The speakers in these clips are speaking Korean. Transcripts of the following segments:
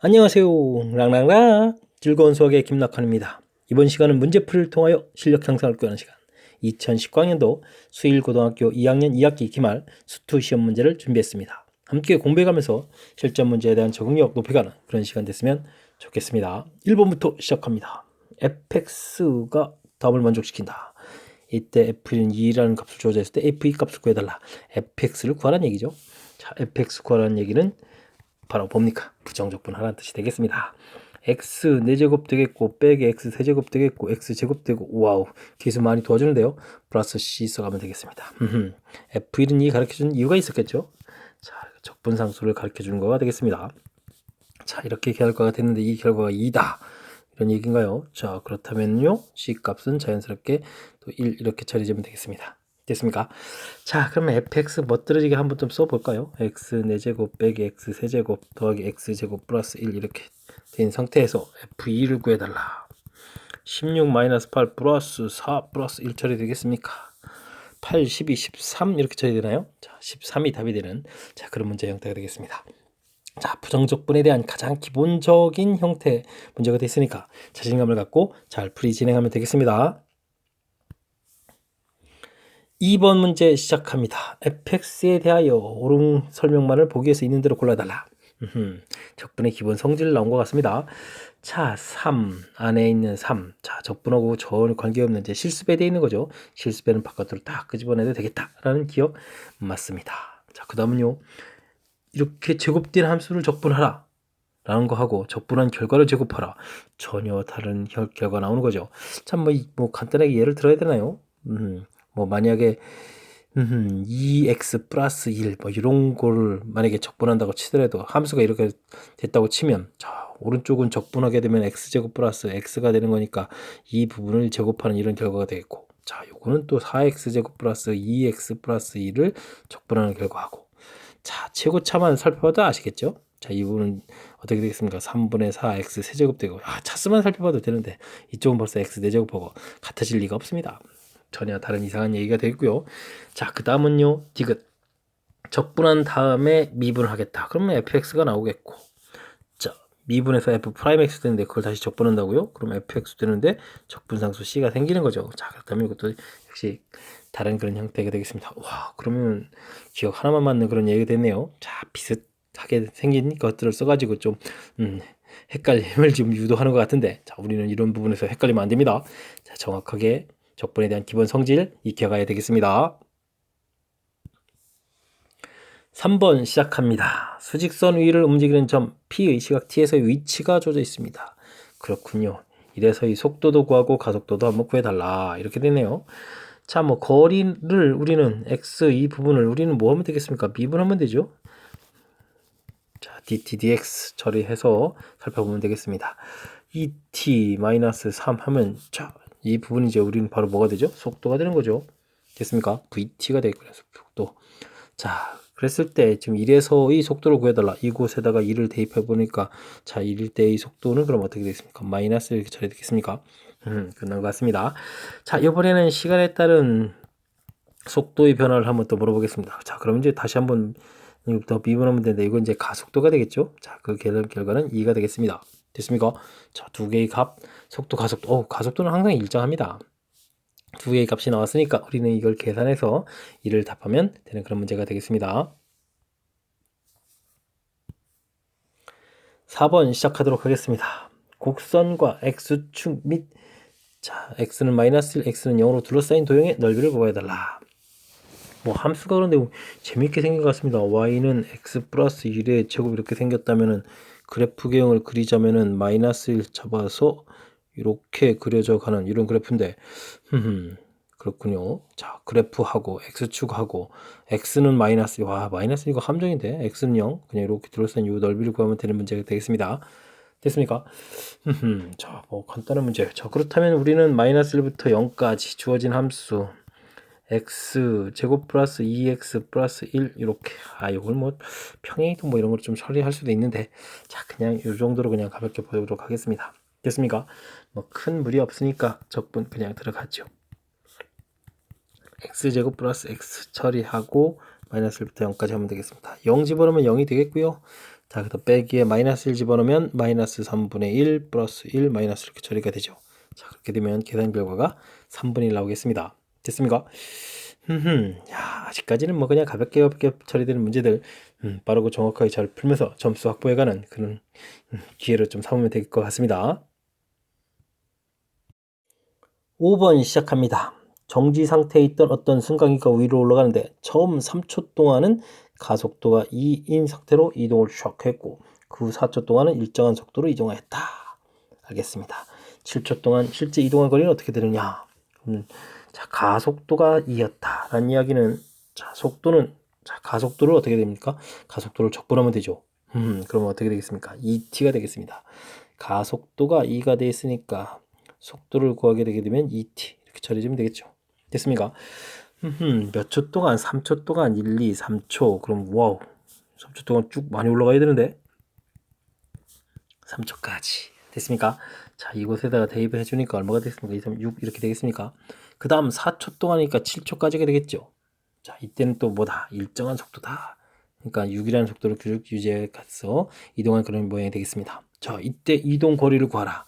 안녕하세요. 랑랑랑 즐거운 수학의 김낙환입니다. 이번 시간은 문제풀이를 통하여 실력 향상을 꾀하는 시간 2019학년도 수일고등학교 2학년 2학기 기말 수투 시험 문제를 준비했습니다. 함께 공부해가면서 실전 문제에 대한 적응력 높여가는 그런 시간 됐으면 좋겠습니다. 1번부터 시작합니다. fx가 답을 만족시킨다. 이때 f는 2라는 값을 주어져 있을 때 f2 값을 구해달라. fx를 구하라는 얘기죠. 자, fx 구하라는 얘기는 바로 뭡니까? 부정적분하라는 뜻이 되겠습니다. x 4제곱 되겠고 빼기 x 세제곱 되겠고 x 제곱 되고 와우 계수 많이 도와주는데요. 플러스 c 써가면 되겠습니다. f1은 2 가르쳐준 이유가 있었겠죠. 자, 적분상수를 가르쳐주는 거가 되겠습니다. 자, 이렇게 결과가 됐는데 이 결과가 2다. 이런 얘기인가요? 자, 그렇다면요. c 값은 자연스럽게 또 1 이렇게 처리하면 되겠습니다. 됐습니까? 자, 그러면 fx 멋들어지게 한번 좀 써볼까요? x 4제곱 빼기 x 세제곱 더하기 x 제곱 플러스 1 이렇게 된 상태에서 f2를 구해달라. 16-8 플러스 4 플러스 1 처리되겠습니까? 8, 12, 13 이렇게 처리되나요? 자, 13이 답이 되는 자 그런 문제 형태가 되겠습니다. 자, 부정적분에 대한 가장 기본적인 형태 문제가 됐으니까 자신감을 갖고 잘 풀이 진행하면 되겠습니다. 2번 문제 시작합니다. fx에 대하여 옳은 설명만을 보기 위해서 있는 대로 골라달라. 적분의 기본 성질 나온 것 같습니다. 자, 3 안에 있는 3. 자, 적분하고 전혀 관계없는 이제 실수배 되어 있는 거죠. 실수배는 바깥으로 딱 끄집어내도 되겠다라는 기억 맞습니다. 자, 그 다음은요. 이렇게 제곱된 함수를 적분하라. 라는 거 하고 적분한 결과를 제곱하라. 전혀 다른 결과 나오는 거죠. 참 뭐 간단하게 예를 들어야 되나요? 뭐 만약에 2x 플러스 1 뭐 이런 거를 만약에 적분한다고 치더라도 함수가 이렇게 됐다고 치면 자 오른쪽은 적분하게 되면 x제곱 플러스 x가 되는 거니까 이 부분을 제곱하는 이런 결과가 되겠고 자 요거는 또 4x제곱 플러스 2x 플러스 2를 적분하는 결과하고 자 최고차만 살펴봐도 아시겠죠? 자 이 부분은 어떻게 되겠습니까? 3분의 4x 세제곱 되고 차수만 살펴봐도 되는데 이쪽은 벌써 x 4제곱하고 같아질 리가 없습니다. 전혀 다른 이상한 얘기가 되고요. 자, 그 다음은요. 디귿. 적분한 다음에 미분을 하겠다. 그러면 fx가 나오겠고. 자, 미분에서 f 프라임 x 되는데 그걸 다시 적분한다고요? 그럼 fx 되는데 적분상수 c가 생기는 거죠. 자, 그렇다면 이것도 역시 다른 그런 형태가 되겠습니다. 와, 그러면 기억 하나만 맞는 그런 얘기가 됐네요. 자, 비슷하게 생긴 것들을 써가지고 좀 헷갈림을 좀 유도하는 것 같은데 자, 우리는 이런 부분에서 헷갈리면 안 됩니다. 자, 정확하게 적분에 대한 기본 성질 익혀가야 되겠습니다. 3번 시작합니다. 수직선 위를 움직이는 점 P의 시각 T에서의 위치가 주어져 있습니다. 그렇군요. 이래서 이 속도도 구하고 가속도도 한번 구해달라. 이렇게 되네요. 자, 뭐 거리를 우리는 X 이 부분을 우리는 뭐 하면 되겠습니까? 미분하면 되죠. 자, dt, dx 처리해서 살펴보면 되겠습니다. 2t-3 하면 자, 이 부분이 이제 우리는 바로 뭐가 되죠? 속도가 되는 거죠. 됐습니까? vt가 되겠고요. 속도. 자, 그랬을 때 지금 1에서의 속도를 구해달라. 이곳에다가 2를 대입해 보니까 자, 1일 때의 속도는 그럼 어떻게 되겠습니까? 마이너스 이렇게 처리되겠습니까? 끝난 것 같습니다. 자, 이번에는 시간에 따른 속도의 변화를 한번 또 물어보겠습니다. 자, 그럼 이제 다시 한번 더 미분하면 되는데 이건 이제 가속도가 되겠죠. 자, 그 결과는 2가 되겠습니다. 됐습니까? 자, 두 개의 값, 속도, 가속도. 가속도는 항상 일정합니다. 두 개의 값이 나왔으니까 우리는 이걸 계산해서 2를 답하면 되는 그런 문제가 되겠습니다. 4번 시작하도록 하겠습니다. 곡선과 x축 및 자, x는 마이너스 1, x는 0으로 둘러싸인 도형의 넓이를 구해달라. 뭐 함수가 그런데 재밌게 생긴 것 같습니다. y는 x 플러스 1의 제곱 이렇게 생겼다면은 그래프 개형을 그리자면은 마이너스 1 잡아서 이렇게 그려져 가는 이런 그래프인데 그렇군요. 자, 그래프하고 x축하고 x는 마이너스 와 마이너스 이거 함정인데 x는 0 그냥 이렇게 둘러싼 이 넓이를 구하면 되는 문제가 되겠습니다. 됐습니까? 자, 뭐 간단한 문제. 자, 그렇다면 우리는 마이너스 1부터 0까지 주어진 함수 x 제곱 플러스 2x 플러스 1 이렇게 이걸 뭐 평행이동 뭐 이런 걸 좀 처리할 수도 있는데 자 그냥 이 정도로 그냥 가볍게 보도록 하겠습니다. 됐습니까? 뭐 큰 무리 없으니까 적분 그냥 들어가죠. x 제곱 플러스 x 처리하고 마이너스 1부터 0까지 하면 되겠습니다. 0 집어넣으면 0이 되겠고요. 자, 그래서 빼기에 마이너스 1 집어넣으면 마이너스 3분의 1 플러스 1 마이너스 이렇게 처리가 되죠. 자, 그렇게 되면 계산 결과가 3분의 1 나오겠습니다. 됐습니까? 야, 아직까지는 뭐 그냥 가볍게 처리되는 문제들 빠르고 정확하게 잘 풀면서 점수 확보해가는 그런 기회로 좀 삼으면 될 것 같습니다. 5번 시작합니다. 정지 상태에 있던 어떤 순간기가 위로 올라가는데 처음 3초 동안은 가속도가 2인 상태로 이동을 샥 했고 그 후 4초 동안은 일정한 속도로 이동했다. 알겠습니다. 7초 동안 실제 이동한 거리는 어떻게 되느냐? 자, 가속도가 2였다. 라는 이야기는 자, 속도는 가속도를 어떻게 됩니까? 가속도를 적분하면 되죠. 그러면 어떻게 되겠습니까? 2t가 되겠습니다. 가속도가 2가 돼 있으니까 속도를 구하게 되게 되면 2t 이렇게 처리하면 되겠죠. 됐습니까? 몇 초 동안? 3초 동안 1, 2, 3초. 그럼 와우. 3초 동안 쭉 많이 올라가야 되는데 3초까지. 됐습니까? 자, 이곳에다가 대입을 해주니까 얼마가 되겠습니까? 2, 3, 6 이렇게 되겠습니까? 그 다음 4초 동안이니까 7초까지가 되겠죠. 자, 이때는 또 뭐다? 일정한 속도다. 그러니까 6이라는 속도를 쭉 유지해서 이동한 그런 모양이 되겠습니다. 자, 이때 이동 거리를 구하라.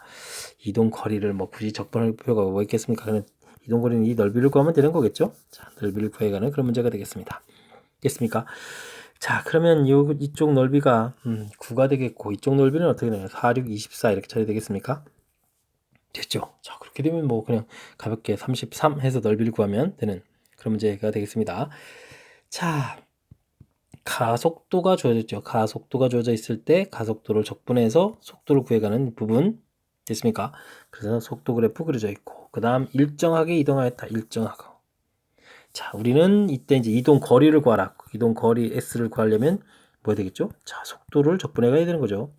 이동 거리를 뭐 굳이 적분할 필요가 뭐 있겠습니까? 그냥 이동 거리는 이 넓이를 구하면 되는 거겠죠? 자, 넓이를 구해가는 그런 문제가 되겠습니다. 됐습니까? 자, 그러면 이쪽 넓이가 9가 되겠고 이쪽 넓이는 어떻게 되나요? 4, 6, 24 이렇게 처리되겠습니까? 됐죠? 자, 그렇게 되면 뭐 그냥 가볍게 33 해서 넓이를 구하면 되는 그런 문제가 되겠습니다. 자, 가속도가 주어졌죠. 가속도가 주어져 있을 때 가속도를 적분해서 속도를 구해가는 부분 됐습니까? 그래서 속도 그래프 그려져 있고 그 다음 일정하게 이동하였다. 일정하고 자, 우리는 이때 이제 이동 거리를 구하라. 이동 거리 s를 구하려면 뭐 되겠죠? 자, 속도를 적분해 가야 되는 거죠.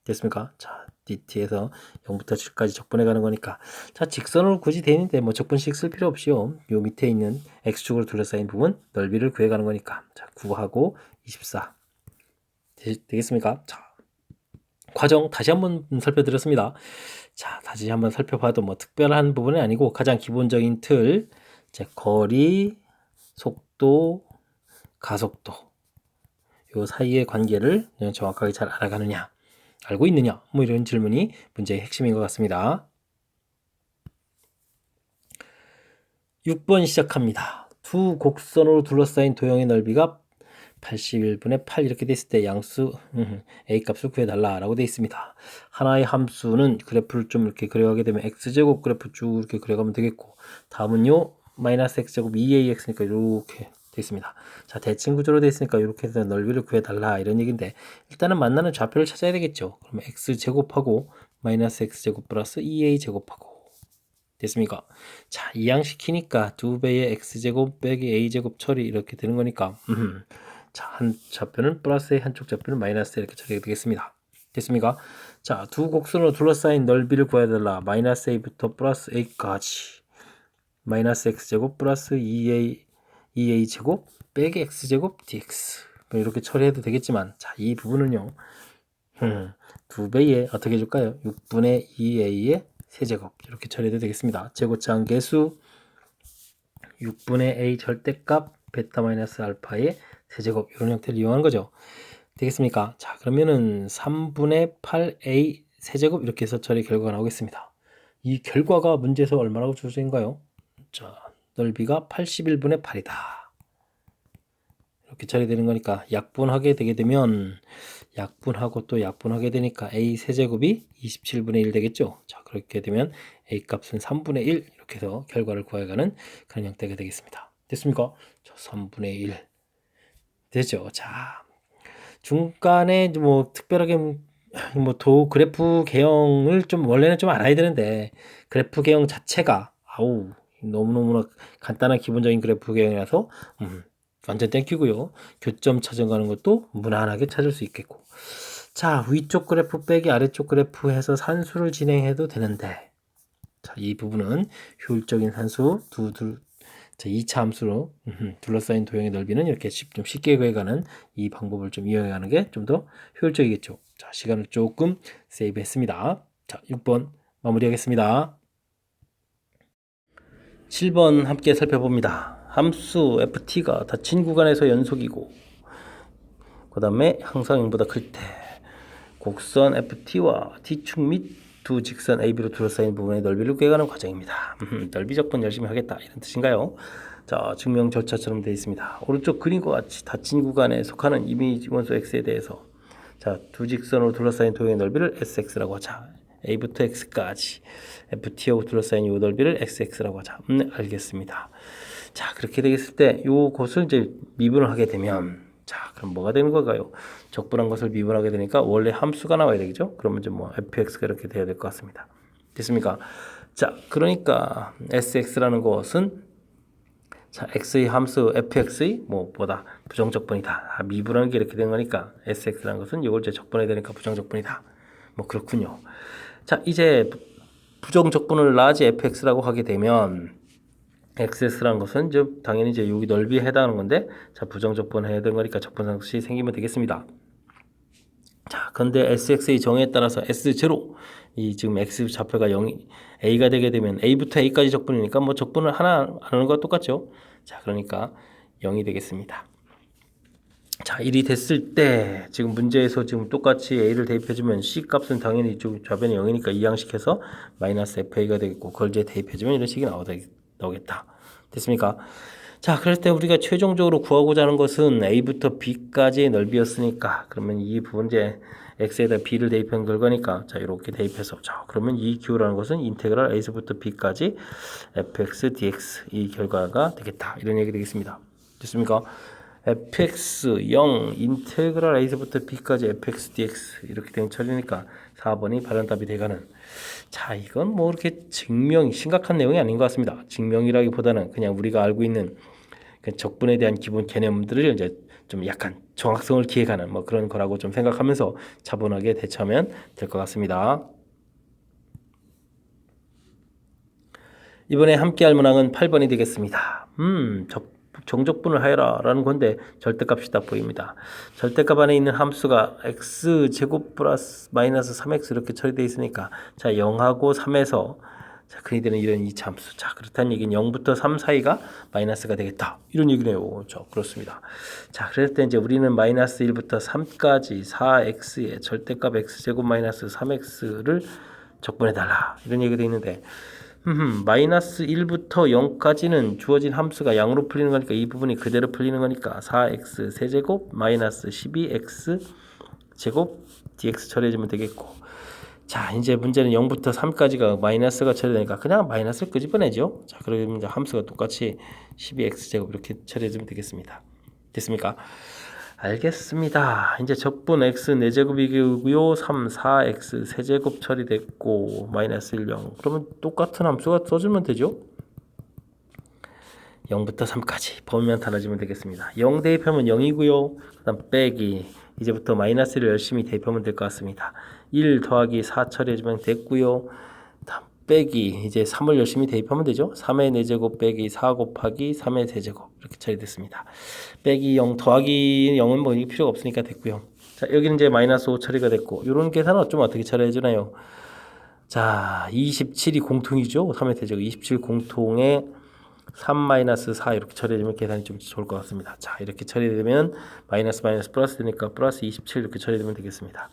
됐습니까? 자, dt에서 0부터 7까지 적분해 가는 거니까 자, 직선으로 굳이 되는데 뭐 적분식 쓸 필요 없이요. 요 밑에 있는 x축으로 둘러싸인 부분 넓이를 구해 가는 거니까 자, 9하고 24 되겠습니까? 자, 과정 다시 한번 살펴드렸습니다. 자, 다시 한번 살펴봐도 뭐 특별한 부분은 아니고 가장 기본적인 틀 자, 거리, 속도, 가속도 요 사이의 관계를 정확하게 잘 알아가느냐 알고 있느냐 뭐 이런 질문이 문제의 핵심인 것 같습니다. 6번 시작합니다. 두 곡선으로 둘러싸인 도형의 넓이가 81분의 8 이렇게 됐을 때 양수 A값을 구해달라 라고 되어 있습니다. 하나의 함수는 그래프를 좀 이렇게 그려가게 되면 X제곱 그래프 쭉 이렇게 그려가면 되겠고 다음은요 마이너스 X제곱 2AX니까 이렇게 되어 있습니다. 자, 대칭 구조로 되어 있으니까 이렇게 해서 넓이를 구해달라 이런 얘기인데 일단은 만나는 좌표를 찾아야 되겠죠. 그러면 X제곱하고 마이너스 X제곱 플러스 2A제곱하고 됐습니까? 자, 이항시키니까 2배의 X제곱 빼기 A제곱 처리 이렇게 되는 거니까 자, 한 좌표는 플러스 A, 한쪽 좌표는 마이너스 A 이렇게 처리가 되겠습니다. 됐습니까? 자, 두 곡선으로 둘러싸인 넓이를 구해달라. 마이너스 A부터 플러스 A까지 마이너스 X제곱 플러스 2A제곱 빼기 X제곱 dx 뭐 이렇게 처리해도 되겠지만 자, 이 부분은요 2배의 어떻게 해줄까요? 6분의 2A의 세제곱 이렇게 처리해도 되겠습니다. 제곱차항 계수 6분의 A 절대값 베타 마이너스 알파의 세제곱 이런 형태를 이용한 거죠. 되겠습니까? 자, 그러면은 3분의 8A 세제곱 이렇게 해서 처리 결과가 나오겠습니다. 이 결과가 문제에서 얼마라고 주어진가요? 자, 넓이가 81분의 8이다. 이렇게 처리되는 거니까 약분하게 되게 되면 약분하고 또 약분하게 되니까 A 세제곱이 27분의 1 되겠죠. 자, 그렇게 되면 A 값은 3분의 1 이렇게 해서 결과를 구해가는 그런 형태가 되겠습니다. 됐습니까? 자, 3분의 1 되죠. 자, 중간에 뭐 특별하게 뭐 그래프 개형을 좀 원래는 좀 알아야 되는데 그래프 개형 자체가 아우 너무너무나 간단한 기본적인 그래프 개형이라서 완전 땡큐고요. 교점 찾아가는 것도 무난하게 찾을 수 있겠고 자, 위쪽 그래프 빼기 아래쪽 그래프 해서 산수를 진행해도 되는데 자, 이 부분은 효율적인 산수 자, 2차 함수로 둘러싸인 도형의 넓이는 이렇게 좀 쉽게 구해가는 이 방법을 좀 이용해가는 게 좀 더 효율적이겠죠. 자, 시간을 조금 세이브 했습니다. 자, 6번 마무리하겠습니다. 7번 함께 살펴봅니다. 함수 ft가 닫힌 구간에서 연속이고 그 다음에 항상 0보다 클 때 곡선 FT와 T축 및 두 직선 AB로 둘러싸인 부분의 넓이를 구해가는 과정입니다. 넓이 적분 열심히 하겠다 이런 뜻인가요? 자, 증명 절차처럼 되어 있습니다. 오른쪽 그림과 같이 닫힌 구간에 속하는 이미지 원소 X에 대해서 자, 두 직선으로 둘러싸인 도형의 넓이를 SX라고 하자. A부터 X까지 FT하고 둘러싸인 이 넓이를 XX라고 하자. 알겠습니다. 자, 그렇게 되겠을 때 요것을 이제 미분을 하게 되면 자, 그럼 뭐가 되는 걸까요? 적분한 것을 미분하게 되니까 원래 함수가 나와야 되겠죠? 그러면 이제 뭐 fx가 이렇게 돼야 될 것 같습니다. 됐습니까? 자, 그러니까 sx라는 것은 자, x의 함수 fx의 뭐보다 부정적분이다. 미분하는 게 이렇게 된 거니까 sx라는 것은 이걸 이제 적분해야 되니까 부정적분이다. 뭐 그렇군요. 자, 이제 부정적분을 라지 fx라고 하게 되면 XS라는 것은 이제 당연히 이제 여기 넓이에 해당하는 건데 자, 부정적분 해야 되는 거니까 적분상식이 생기면 되겠습니다. 자, 근데 SX의 정의에 따라서 S0 이 지금 X 좌표가 0 A가 되게 되면 A부터 A까지 적분이니까 뭐 적분을 하나 하는 것과 똑같죠. 자, 그러니까 0이 되겠습니다. 자, 1이 됐을 때 지금 문제에서 지금 똑같이 A를 대입해주면 C 값은 당연히 이쪽 좌변이 0이니까 이항식해서 마이너스 FA가 되겠고 그걸 이제 대입해주면 이런 식이 나오겠다. 됐습니까? 자, 그럴 때 우리가 최종적으로 구하고자 하는 것은 A부터 B까지의 넓이였으니까 그러면 이 부분 이제 X에다 B를 대입한 결과니까 자, 이렇게 대입해서 자, 그러면 이 기호라는 것은 인테그랄 A부터 B까지 fx dx 이 결과가 되겠다. 이런 얘기 되겠습니다. 됐습니까? fx 0 인테그랄 A부터 B까지 fx dx 이렇게 된 처리니까 4번이 발현답이 돼가는 자, 이건 뭐 이렇게 심각한 내용이 아닌 것 같습니다. 증명이라기보다는 그냥 우리가 알고 있는 그 적분에 대한 기본 개념들을 이제 좀 약간 정확성을 기해가는 뭐 그런 거라고 좀 생각하면서 차분하게 대처하면 될 것 같습니다. 이번에 함께 할 문항은 8번이 되겠습니다. 정적분을 하여라 라는 건데 절대값이 딱 보입니다. 절대값 안에 있는 함수가 x제곱 플러스 마이너스 3x 이렇게 처리되어 있으니까 자, 0하고 3에서 자, 그리 되는 이런 이차함수. 자, 그렇다는 얘기는 0부터 3 사이가 마이너스가 되겠다. 이런 얘기네요. 그렇습니다. 자, 그럴 때 이제 우리는 마이너스 1부터 3까지 4x의 절대값 x제곱 마이너스 3x를 적분해달라. 이런 얘기가 되어 있는데 마이너스 1부터 0까지는 주어진 함수가 양으로 풀리는 거니까 이 부분이 그대로 풀리는 거니까 4x 세제곱 마이너스 12x 제곱 dx 처리해주면 되겠고 자, 이제 문제는 0부터 3까지가 마이너스가 처리되니까 그냥 마이너스를 끄집어내죠. 자, 그러면 이제 함수가 똑같이 12x 제곱 이렇게 처리해주면 되겠습니다. 됐습니까? 알겠습니다. 이제 적분 x 4제곱이고요. 3, 4x 세제곱 처리됐고 마이너스 1, 0. 그러면 똑같은 함수가 써주면 되죠. 0부터 3까지 범위만 달라지면 되겠습니다. 0 대입하면 0이고요. 그 다음 빼기 이제부터 마이너스를 열심히 대입하면 될 것 같습니다. 1 더하기 4 처리해주면 됐고요. 다음 빼기 이제 3을 열심히 대입하면 되죠. 3의 4제곱 빼기 4 곱하기 3의 세제곱 이렇게 처리됐습니다. 빼기 0 더하기 0은 뭐 이게 필요가 없으니까 됐고요. 자, 여기는 이제 마이너스 5 처리가 됐고 이런 계산은 어쩌면 어떻게 처리해주나요? 자, 27이 공통이죠. 3의 세제곱 27 공통에 3-4 이렇게 처리해주면 계산이 좀 좋을 것 같습니다. 자, 이렇게 처리되면 마이너스 플러스 되니까 플러스 27 이렇게 처리되면 되겠습니다.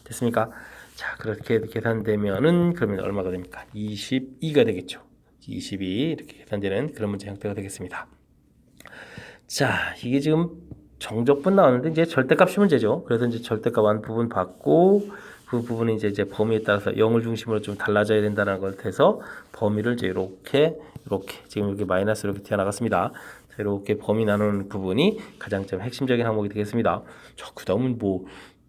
됐습니까? 자, 그렇게 계산되면은 그러면 얼마가 됩니까? 22가 되겠죠. 22 이렇게 계산되는 그런 문제 형태가 되겠습니다. 자, 이게 지금 정적분 나오는데 이제 절대값이 문제죠. 그래서 이제 절대값 한 부분 받고 그 부분이 이제 범위에 따라서 0을 중심으로 좀 달라져야 된다는 걸 해서 범위를 이제 이렇게 지금 이렇게 마이너스 이렇게 튀어나갔습니다. 자, 이렇게 범위 나누는 부분이 가장 좀 핵심적인 항목이 되겠습니다. 자, 그 다음은 뭐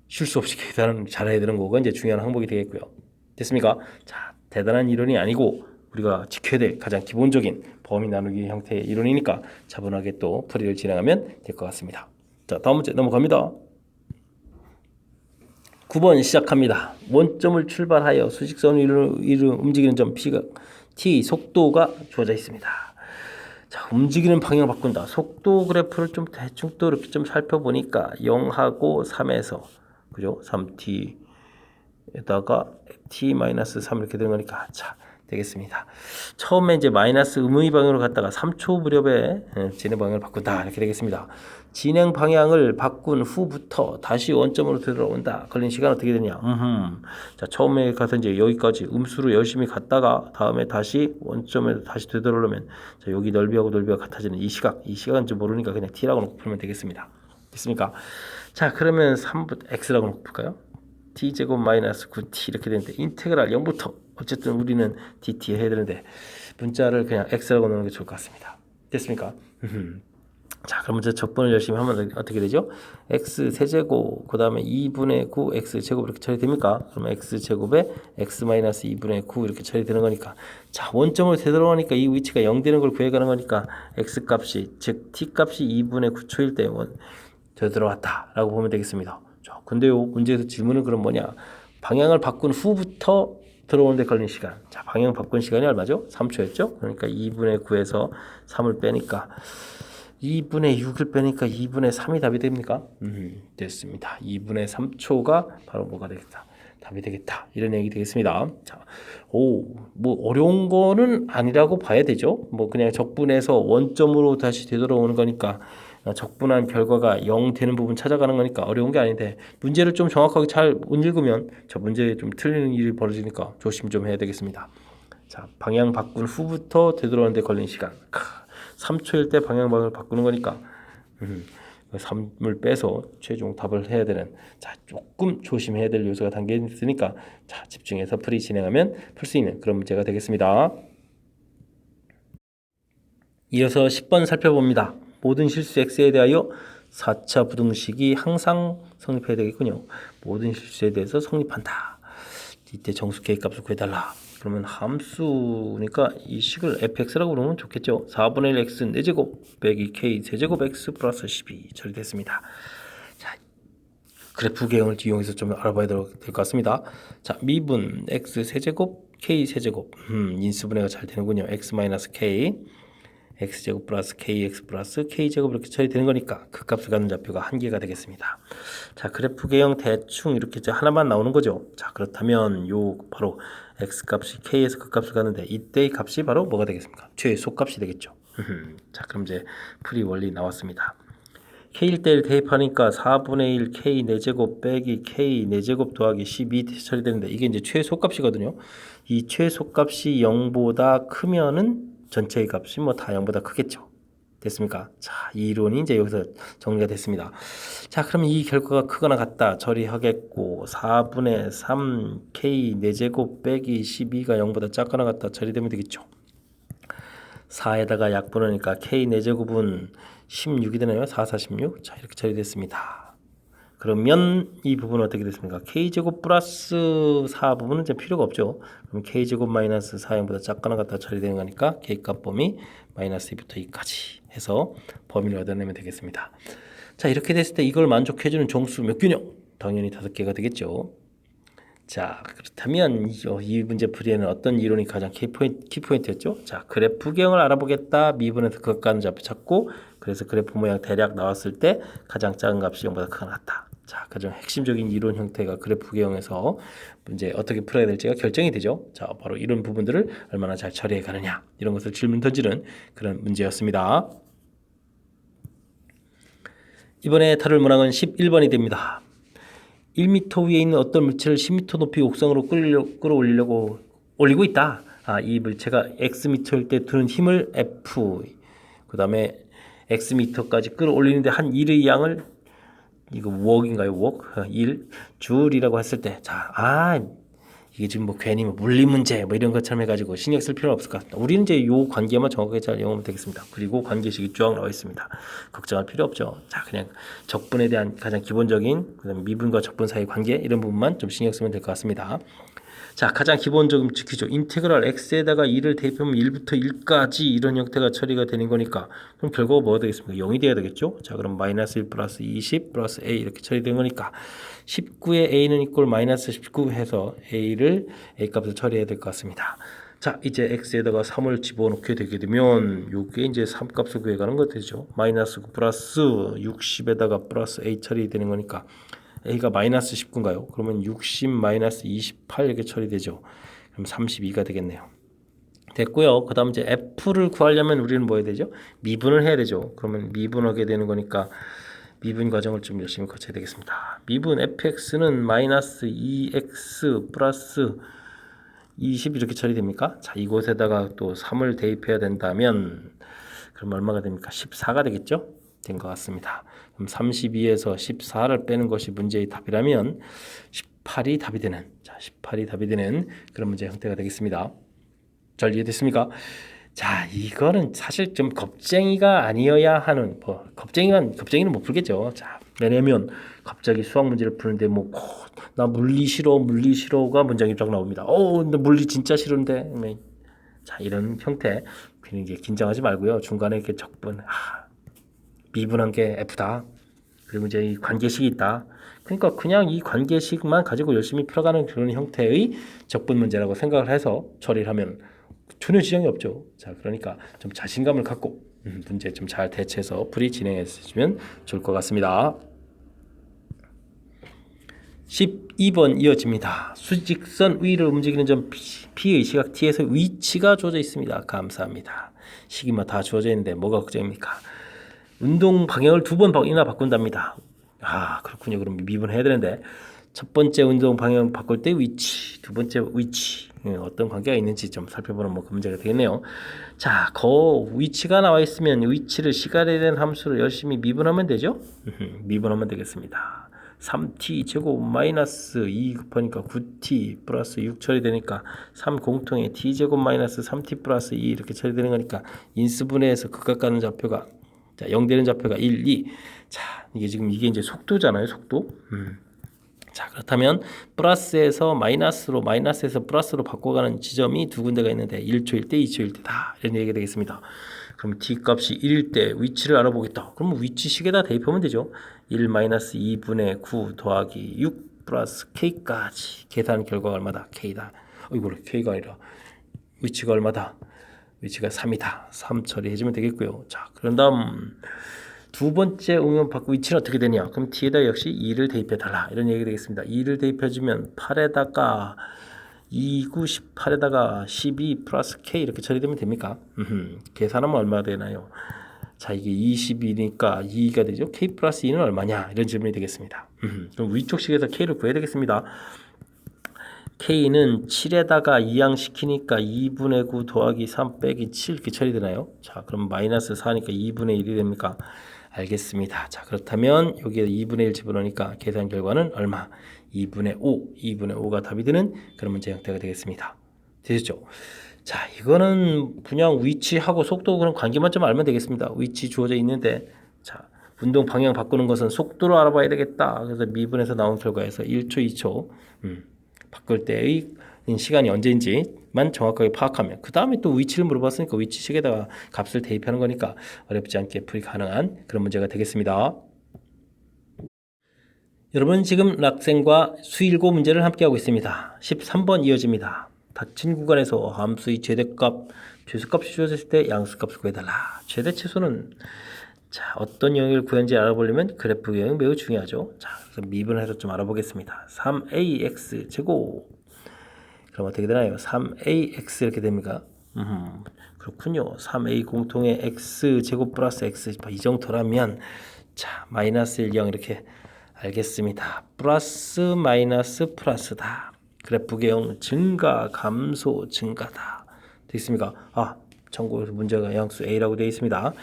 실수 없이 계산을 잘해야 되는 거가 이제 중요한 항목이 되겠고요. 됐습니까? 자, 대단한 이론이 아니고 우리가 지켜야 될 가장 기본적인 범위 나누기 형태의 이론이니까 차분하게 또 풀이를 진행하면 될 것 같습니다. 자, 다음 문제 넘어갑니다. 9번 시작합니다. 원점을 출발하여 수직선을 움직이는 점 P가 T 속도가 주어져 있습니다. 자, 움직이는 방향을 바꾼다. 속도 그래프를 좀 대충 또 이렇게 좀 살펴보니까 0하고 3에서 그죠? 3T에다가 T-3 이렇게 되는 거니까 자, 되겠습니다. 처음에 이제 마이너스 음의 방향으로 갔다가 3초 무렵에 진행 방향을 바꾼다 이렇게 되겠습니다. 진행 방향을 바꾼 후부터 다시 원점으로 되돌아온다. 걸린 시간 어떻게 되냐? 자, 처음에 가서 이제 여기까지 음수로 열심히 갔다가 다음에 다시 원점에 다시 되돌아오면 자, 여기 넓이하고 넓이가 같아지는 이 시각은 좀 모르니까 그냥 t라고 놓고 풀면 되겠습니다. 됐습니까? 자, 그러면 3부터 x라고 놓고 풀까요? t제곱 마이너스 9t 이렇게 되는데 인테그랄 0부터 어쨌든 우리는 dt 해야 되는데 문자를 그냥 x라고 넣는 게 좋을 것 같습니다. 됐습니까? 자, 그럼 이제 적분을 열심히 하면 어떻게 되죠? x 세제곱 그 다음에 2분의 9 x 제곱 이렇게 처리됩니까? 그러면 x 제곱에 x 마이너스 2분의 9 이렇게 처리되는 거니까 자, 원점으로 되돌아오니까 이 위치가 0 되는 걸 구해가는 거니까 x 값이 즉 t 값이 2분의 9초일 때 되돌아왔다 라고 보면 되겠습니다. 자, 근데요 문제에서 질문은 그럼 뭐냐? 방향을 바꾼 후부터 들어오는 데 걸린 시간. 자, 방향 바꾼 시간이 얼마죠? 3초였죠? 그러니까 2분의 9에서 3을 빼니까 2분의 6을 빼니까 2분의 3이 답이 됩니까? 됐습니다. 2분의 3초가 바로 뭐가 되겠다? 답이 되겠다. 이런 얘기 되겠습니다. 자, 뭐 어려운 거는 아니라고 봐야 되죠. 뭐 그냥 적분해서 원점으로 다시 되돌아오는 거니까 적분한 결과가 0 되는 부분 찾아가는 거니까 어려운 게 아닌데 문제를 좀 정확하게 잘 못 읽으면 저 문제에 좀 틀리는 일이 벌어지니까 조심 좀 해야 되겠습니다. 자, 방향 바꾼 후부터 되돌아오는데 걸린 시간 3초일 때 방향을 바꾸는 거니까 3을 빼서 최종 답을 해야 되는 자, 조금 조심해야 될 요소가 담겨 있으니까 자, 집중해서 풀이 진행하면 풀 수 있는 그런 문제가 되겠습니다. 이어서 10번 살펴봅니다. 모든 실수 x에 대하여 4차 부등식이 항상 성립해야 되겠군요. 모든 실수에 대해서 성립한다. 이때 정수 k 값을 구해달라. 그러면 함수니까 이 식을 fx라고 부르면 좋겠죠. 4분의 1 x 4제곱 빼기 k 세제곱 x 플러스 12 처리됐습니다. 자, 그래프 개형을 이용해서 좀 알아봐야 될 것 같습니다. 자, 미분 x 세제곱 k 세제곱 인수분해가 잘 되는군요. x 마이너스 k x제곱 플러스 kx 플러스 k제곱 이렇게 처리되는 거니까 그 값을 갖는 좌표가 한 개가 되겠습니다. 자, 그래프 개형 대충 이렇게 하나만 나오는 거죠. 자, 그렇다면 요 바로 x값이 k에서 그 값을 갖는데 이때의 값이 바로 뭐가 되겠습니까? 최소값이 되겠죠. 자, 그럼 이제 풀이 원리 나왔습니다. k 1대1 대입하니까 4분의 1 k 4제곱 빼기 k 4제곱 더하기 12 처리되는데 이게 이제 최소값이거든요. 이 최소값이 0보다 크면은 전체의 값이 뭐 다 0보다 크겠죠. 됐습니까? 자, 이 이론이 이제 여기서 정리가 됐습니다. 자, 그럼 이 결과가 크거나 같다 처리하겠고 4분의 3 k 4제곱 빼기 12가 0보다 작거나 같다 처리되면 되겠죠. 4에다가 약분하니까 k 4제곱은 16이 되나요? 4, 46. 자, 이렇게 처리됐습니다. 그러면 이 부분은 어떻게 됐습니까? k제곱 플러스 4 부분은 이제 필요가 없죠. 그럼 k제곱 마이너스 4 0보다 작거나 같다 처리되는 거니까 k값 범위 마이너스 2부터 2까지 해서 범위를 얻어내면 되겠습니다. 자, 이렇게 됐을 때 이걸 만족해주는 정수 몇 개냐? 당연히 5개가 되겠죠. 자, 그렇다면 이 문제 풀이에는 어떤 이론이 가장 키포인트였죠? 자, 그래프 개형을 알아보겠다. 미분에서 그것 가는 좌표 찾고 그래서 그래프 모양 대략 나왔을 때 가장 작은 값이 0보다 크거나 같다. 자, 가장 핵심적인 이론 형태가 그래프 개형에서 문제 어떻게 풀어야 될지가 결정이 되죠. 자, 바로 이런 부분들을 얼마나 잘 처리해 가느냐 이런 것을 질문 던지는 그런 문제였습니다. 이번에 다룰 문항은 11번이 됩니다. 1m 위에 있는 어떤 물체를 10m 높이 옥상으로 올리고 있다. 이 물체가 xm일 때 드는 힘을 F, 그 다음에 xm까지 끌어올리는데 한 1의 양을 이거 웍인가요? 웍? 1 줄이라고 했을 때 자, 이게 지금 뭐 괜히 물리 문제 뭐 이런 것처럼 해가지고 신경 쓸 필요는 없을 것 같다. 우리는 이제 요 관계만 정확하게 잘 이용하면 되겠습니다. 그리고 관계식이 쭉 나와 있습니다. 걱정할 필요 없죠. 자, 그냥 적분에 대한 가장 기본적인 그다음에 미분과 적분 사이 관계 이런 부분만 좀 신경 쓰면 될 것 같습니다. 자, 가장 기본적인 지키죠. 인테그랄 x에다가 2를 대입하면 1부터 1까지 이런 형태가 처리가 되는 거니까 그럼 결과가 뭐가 되겠습니까? 0이 돼야 되겠죠. 자, 그럼 마이너스 1 플러스 20 플러스 a 이렇게 처리되는 거니까 19에 a는 이꼴 마이너스 19 해서 a 값을 처리해야 될 것 같습니다. 자, 이제 x에다가 3을 집어넣게 되게 되면 요게 이제 3 값을 구해가는 거 되죠. 마이너스 9 플러스 60에다가 플러스 a 처리되는 거니까 a가 마이너스 19인가요? 그러면 60 마이너스 28 이렇게 처리되죠. 그럼 32가 되겠네요. 됐고요. 그 다음 이제 f를 구하려면 우리는 뭐 해야 되죠? 미분을 해야 되죠. 그러면 미분하게 되는 거니까 미분 과정을 좀 열심히 거쳐야 되겠습니다. 미분 fx는 마이너스 2x 플러스 20 이렇게 처리됩니까? 자, 이곳에다가 또 3을 대입해야 된다면 그럼 얼마가 됩니까? 14가 되겠죠? 된 것 같습니다. 그럼 32에서 14를 빼는 것이 문제의 답이라면 18이 답이 되는, 자, 18이 답이 되는 그런 문제 형태가 되겠습니다. 잘 이해됐습니까? 자, 이거는 사실 좀 겁쟁이가 아니어야 하는, 겁쟁이는 못 풀겠죠. 자, 왜냐면 갑자기 수학 문제를 푸는데 나 물리 싫어가 문장이 딱 나옵니다. 근데 물리 진짜 싫은데. 자, 이런 형태 괜히 이제 긴장하지 말고요. 중간에 이렇게 적분, 미분한 게 F다. 그리고 이제 이 관계식이 있다. 그러니까 그냥 이 관계식만 가지고 열심히 풀어가는 그런 형태의 적분 문제라고 생각을 해서 처리를 하면 전혀 지장이 없죠. 자, 그러니까 좀 자신감을 갖고 문제 좀 잘 대처해서 풀이 진행해 주시면 좋을 것 같습니다. 12번 이어집니다. 수직선 위를 움직이는 점 P의 시각 T에서 위치가 주어져 있습니다. 감사합니다. 시기만 다 주어져 있는데 뭐가 걱정입니까? 운동 방향을 2번이나 바꾼답니다. 그렇군요. 그럼 미분해야 되는데 첫 번째 운동 방향 바꿀 때 위치, 두 번째 위치 어떤 관계가 있는지 좀 살펴보는 문제가 되겠네요. 자, 위치가 나와 있으면 위치를 시간에 대한 함수로 열심히 미분하면 되죠. 미분하면 되겠습니다. 3t 제곱 마이너스 2 곱하니까 9t 플러스 6 처리되니까 3 공통에 t 제곱 마이너스 3t 플러스 2 이렇게 처리되는 거니까 인수분해해서 극각 가는 좌표가, 자, 0 되는 좌표가 1, 2. 자, 이게 이제 속도잖아요, 속도. 자, 그렇다면 플러스에서 마이너스에서 플러스로 바꿔가는 지점이 두 군데가 있는데 1초일 때, 2초일 때다. 이런 얘기가 되겠습니다. 그럼 t 값이 1일 때 위치를 알아보겠다. 그러면 위치식에다 대입하면 되죠. 1 마이너스 2분의 9 더하기 6 플러스 k까지 계산 결과가 얼마다? k다. 이거 k가 아니라 위치가 얼마다? 위치가 3이다. 3 처리해주면 되겠고요. 자, 그런 다음 두 번째 응용 받고 위치는 어떻게 되냐? 그럼 t에다 역시 2를 대입해달라. 이런 얘기가 되겠습니다. 2를 대입해주면 8에다가 2, 9, 18에다가 12 플러스 k 이렇게 처리되면 됩니까? 계산하면 얼마 되나요? 자, 이게 22니까 2가 되죠. k 플러스 2는 얼마냐? 이런 질문이 되겠습니다. 그럼 위쪽 식에서 k를 구해야 되겠습니다. k는 7에다가 이항시키니까 2분의 9 더하기 3 빼기 7 이렇게 처리되나요? 자, 그럼 마이너스 4니까 2분의 1이 됩니까? 알겠습니다. 자, 그렇다면 여기에 2분의 1 집어넣으니까 계산 결과는 얼마? 2분의 5가 답이 되는 그런 문제 형태가 되겠습니다. 되셨죠? 자, 이거는 그냥 위치하고 속도 그런 관계만 좀 알면 되겠습니다. 위치 주어져 있는데, 자, 운동 방향 바꾸는 것은 속도로 알아봐야 되겠다. 그래서 미분에서 나온 결과에서 1초, 2초 바꿀 때의 시간이 언제인지만 정확하게 파악하면 그 다음에 또 위치를 물어봤으니까 위치식에다가 값을 대입하는 거니까 어렵지 않게 풀이 가능한 그런 문제가 되겠습니다. 여러분 지금 락생과 수일고 문제를 함께하고 있습니다. 13번 이어집니다. 닫힌 구간에서 함수의 최대값, 최소값이 주어졌을 때 양수값을 구해달라. 최대 최소는 자, 어떤 영역을 구현지 알아보려면 그래프 영역이 매우 중요하죠. 자, 그래서 미분을 해서 좀 알아보겠습니다. 3ax 제곱. 그럼 어떻게 되나요? 3ax 이렇게 됩니까? 그렇군요. 3a 공통의 x 제곱 플러스 x 이 정도라면 자, 마이너스 1, 0 이렇게 알겠습니다. 플러스 마이너스 플러스다. 그래프 개형 증가 감소 증가다. 되겠습니까? 참고로 문제가 양수 a라고 되어 있습니다.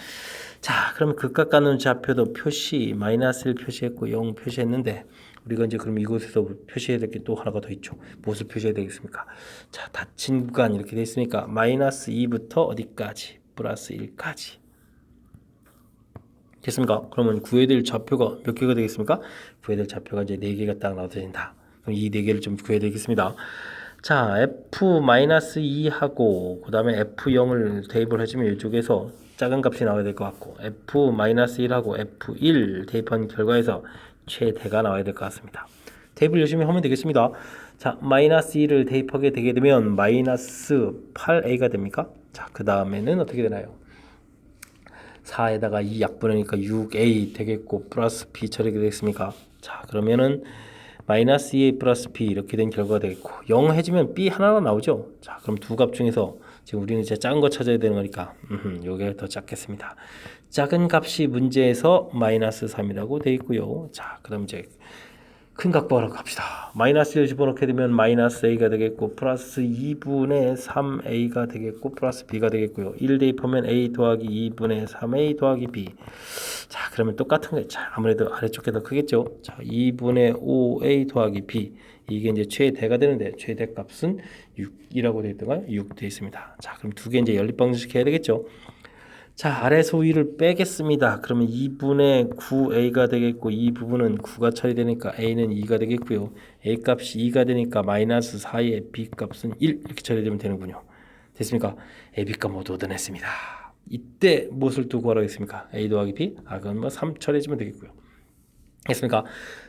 자, 그럼 극각 가는 좌표도 표시 마이너스 1 표시했고 0 표시했는데 우리가 이제 그럼 이곳에서 표시해야 될 게 또 하나가 더 있죠. 무엇을 표시해야 되겠습니까? 자, 닫힌 구간 이렇게 되어 있으니까 마이너스 2부터 어디까지? 플러스 1까지. 됐습니까? 그러면 구해야 될 좌표가 몇 개가 되겠습니까? 구해야 될 좌표가 이제 4개가 딱 나와진다. 그럼 이 4개를 좀 구해야 되겠습니다. 자, f-2하고 그 다음에 f0을 대입을 해주면 이쪽에서 작은 값이 나와야 될 것 같고 f-1하고 f1 대입한 결과에서 최대가 나와야 될 것 같습니다. 대입을 열심히 하면 되겠습니다. 자, 마이너스 2를 대입하게 되게 되면 마이너스 8a가 됩니까? 자, 그 다음에는 어떻게 되나요? 4에다가 2 약분하니까 6a 되겠고 플러스 b 처리가 되겠습니까? 자, 그러면은 마이너스 2a 플러스 b 이렇게 된 결과가 되겠고 0 해주면 b 하나로 나오죠. 자, 그럼 두 값 중에서 지금 우리는 이제 작은 거 찾아야 되는 거니까 요게 더 작겠습니다. 작은 값이 문제에서 마이너스 3이라고 돼 있고요. 자, 그럼 이제 큰 값 구하러 갑시다. 마이너스 1 집어넣게 되면 마이너스 a가 되겠고 플러스 2분의 3a가 되겠고 플러스 b가 되겠고요. 1 대입하면 a 더하기 2분의 3a 더하기 b. 자, 그러면 똑같은 거예요. 자, 아무래도 아래쪽 게 더 크겠죠. 자, 2분의 5a 더하기 b. 이게 이제 최대가 되는데 최대 값은 6이라고 되어 있던가요? 6 되어 있습니다. 자, 그럼 두 개 이제 연립방정식 해야 되겠죠. 자, 아래에서 위를 빼겠습니다. 그러면 2분의 9a가 되겠고 이 부분은 9가 처리되니까 a는 2가 되겠고요. a 값이 2가 되니까 마이너스 4의 b 값은 1 이렇게 처리되면 되는군요. 됐습니까? a, b 값 모두 얻어냈습니다. 이때 무엇을 두고 하라겠습니까? a 더하기 b? 그건 뭐 3 처리해주면 되겠고요. 됐습니까?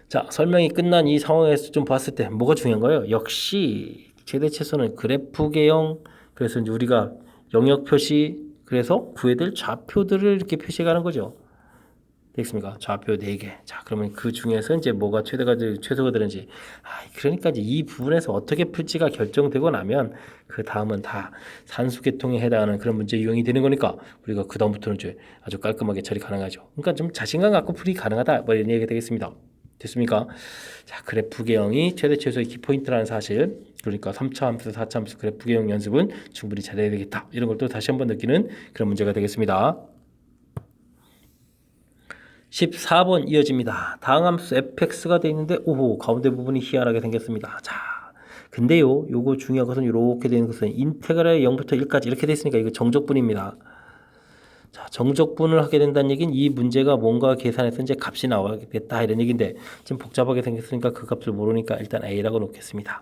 자, 설명이 끝난 이 상황에서 좀 봤을 때 뭐가 중요한 거예요? 역시 최대 최소는 그래프 개형, 그래서 이제 우리가 영역 표시, 그래서 구해야 될 좌표들을 이렇게 표시해 가는 거죠. 되겠습니까? 좌표 4개. 자, 그러면 그 중에서 이제 뭐가 최소가 되는지. 그러니까 이제 이 부분에서 어떻게 풀지가 결정되고 나면 그 다음은 다 산수계통에 해당하는 그런 문제 유형이 되는 거니까 우리가 그 다음부터는 이제 아주 깔끔하게 처리 가능하죠. 그러니까 좀 자신감 갖고 풀이 가능하다. 뭐 이런 얘기가 되겠습니다. 됐습니까? 자, 그래프 개형이 최대 최소의 키포인트라는 사실, 그러니까 3차 함수, 4차 함수 그래프 개형 연습은 충분히 잘해야 되겠다. 이런 걸 또 다시 한번 느끼는 그런 문제가 되겠습니다. 14번 이어집니다. 다음 함수 fx가 되어 있는데 오호, 가운데 부분이 희한하게 생겼습니다. 자, 근데요, 요거 중요한 것은 이렇게 되는 것은 인테그랄 0부터 1까지 이렇게 되어 있으니까 이거 정적분입니다. 자, 정적분을 하게 된다는 얘기는 이 문제가 뭔가 계산해서 이제 값이 나와야겠다 이런 얘기인데 지금 복잡하게 생겼으니까 그 값을 모르니까 일단 a라고 놓겠습니다.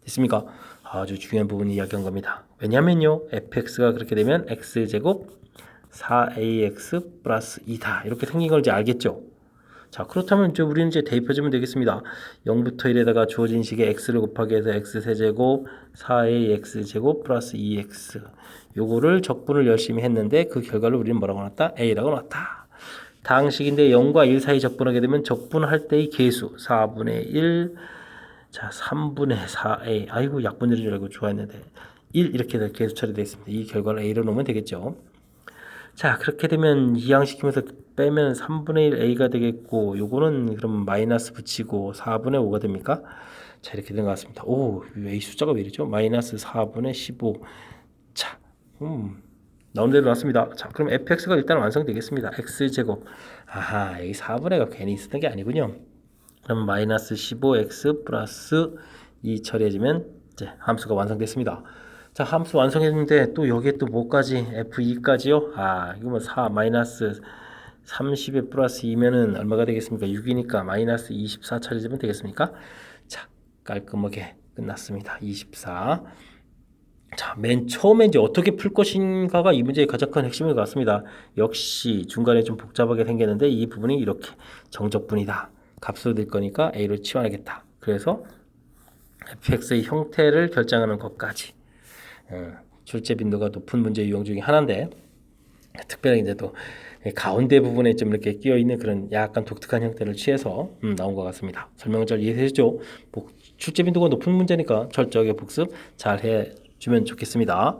됐습니까? 아주 중요한 부분 이야기한 겁니다. 왜냐면요, fx가 그렇게 되면 x제곱 4ax 플러스 2다 이렇게 생긴 걸 이제 알겠죠? 자, 그렇다면 이제 우리는 이제 대입해주면 되겠습니다. 0부터 1에다가 주어진 식에 x를 곱하기 해서 x세제곱 4ax제곱 플러스 2x 요거를 적분을 열심히 했는데 그 결과를 우리는 뭐라고 놨다? a라고 놨다. 다항식인데 0과 1 사이 적분하게 되면 적분할 때의 계수 4분의 1, 자 3분의 4a, 아이고 약분율인 줄 알고 좋아했는데 1 이렇게 계수 처리되어 있습니다. 이 결과를 a로 놓으면 되겠죠. 자, 그렇게 되면 이항시키면서 빼면 3분의 1 a가 되겠고 요거는 그럼 마이너스 붙이고 4분의 5가 됩니까? 자, 이렇게 된 것 같습니다. 오, a 숫자가 왜 이러죠? 마이너스 4분의 15. 자, 나온 대로 나왔습니다. 자, 그럼 fx가 일단 완성되겠습니다. x제곱. 아하, 여기 4분의가 괜히 쓰던 게 아니군요. 그럼 마이너스 15x 플러스 2 처리해주면 이제 함수가 완성됐습니다. 자, 함수 완성했는데 또 여기에 또 뭐까지? f2까지요? 이거 뭐 4 마이너스 30에 플러스 2면은 얼마가 되겠습니까? 6이니까 마이너스 24 처리해주면 되겠습니까? 자, 깔끔하게 끝났습니다. 24. 자, 맨 처음에 이제 어떻게 풀 것인가가 이 문제의 가장 큰 핵심인 것 같습니다. 역시 중간에 좀 복잡하게 생겼는데 이 부분이 이렇게 정적분이다. 값으로 될 거니까 a를 치환하겠다. 그래서 fx의 형태를 결정하는 것까지. 출제 빈도가 높은 문제 유형 중에 하나인데 특별히 이제 또 가운데 부분에 좀 이렇게 끼어 있는 그런 약간 독특한 형태를 취해서 나온 것 같습니다. 설명을 잘 이해해주죠. 출제 빈도가 높은 문제니까 철저하게 복습 잘 해주면 좋겠습니다.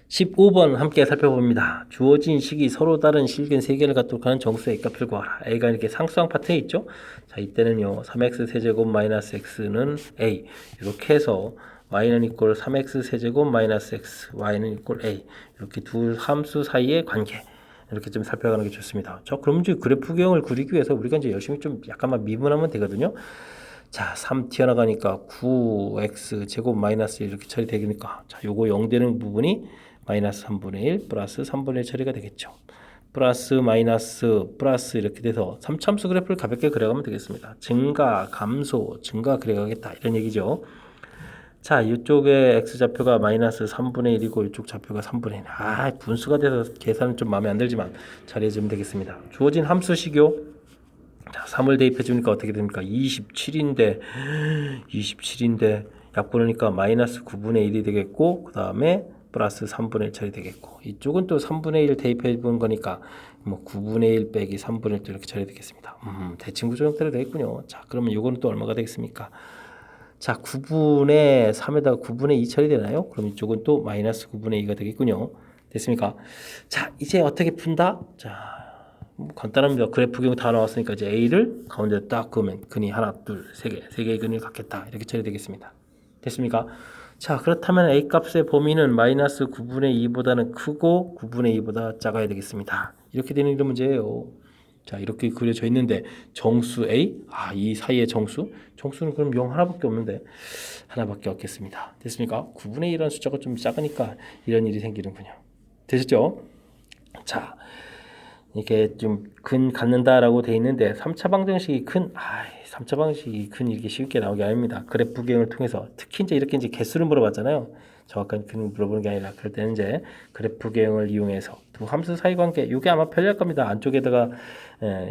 15번 함께 살펴봅니다. 주어진 식이 서로 다른 실근 3개를 갖도록 하는 정수의 A값을 구하라. A가 이렇게 상수항 파트에 있죠. 자, 이때는요 3x 세제곱 마이너스 x는 A 이렇게 해서 y는 이꼴 3x 세제곱 마이너스 x, y는 이꼴 a 이렇게 두 함수 사이의 관계 이렇게 좀 살펴가는 게 좋습니다. 자, 그럼 이제 그래프 개형을 그리기 위해서 우리가 이제 열심히 좀 약간만 미분하면 되거든요. 자, 3 튀어나가니까 9x 제곱 마이너스 1 이렇게 처리되니까 자, 요거 0 되는 부분이 마이너스 3분의 1 플러스 3분의 1 처리가 되겠죠. 플러스 마이너스 플러스 이렇게 돼서 3참수 그래프를 가볍게 그려가면 되겠습니다. 증가, 감소, 증가 그려가겠다 이런 얘기죠. 자, 이쪽에 x좌표가 마이너스 3분의 1이고 이쪽 좌표가 3분의 1. 분수가 돼서 계산은 좀 마음에 안 들지만 잘해주면 되겠습니다. 주어진 함수식요. 자, 3을 대입해 주니까 어떻게 됩니까? 27인데 약분하니까 마이너스 9분의 1이 되겠고 그 다음에 플러스 3분의 1 처리되겠고, 이쪽은 또 3분의 1 대입해 본 거니까 뭐 9분의 1 빼기 3분의 1도 이렇게 처리되겠습니다. 대칭 구조 형태로 되겠군요. 자, 그러면 이거는 또 얼마가 되겠습니까? 자, 9분의 3에다가 9분의 2 처리되나요? 그럼 이쪽은 또 마이너스 9분의 2가 되겠군요. 됐습니까? 자, 이제 어떻게 푼다? 자, 간단합니다. 그래프경 다 나왔으니까 이제 A를 가운데 딱 그으면 근이 하나, 둘, 세 개의 근을 갖겠다. 이렇게 처리되겠습니다. 됐습니까? 자, 그렇다면 A 값의 범위는 마이너스 9분의 2보다는 크고 9분의 2보다 작아야 되겠습니다. 이렇게 되는 이런 문제예요. 자, 이렇게 그려져 있는데 정수 A, 이 사이의 정수는 그럼 0 하나밖에 없는데 하나밖에 없겠습니다. 됐습니까? 9분의 1이라는 숫자가 좀 작으니까 이런 일이 생기는군요. 되셨죠? 자, 이렇게 좀 근 갖는다라고 돼 있는데 3차 방정식이 3차 방정식이 근 이렇게 쉽게 나오게 아닙니다. 그래프 구경을 통해서 특히 이제 개수를 물어봤잖아요. 정확한 근을 물어보는 게 아니라 그럴 때는 이제 그래프 구경을 이용해서 두 함수 사이 관계, 이게 아마 편리할 겁니다. 안쪽에다가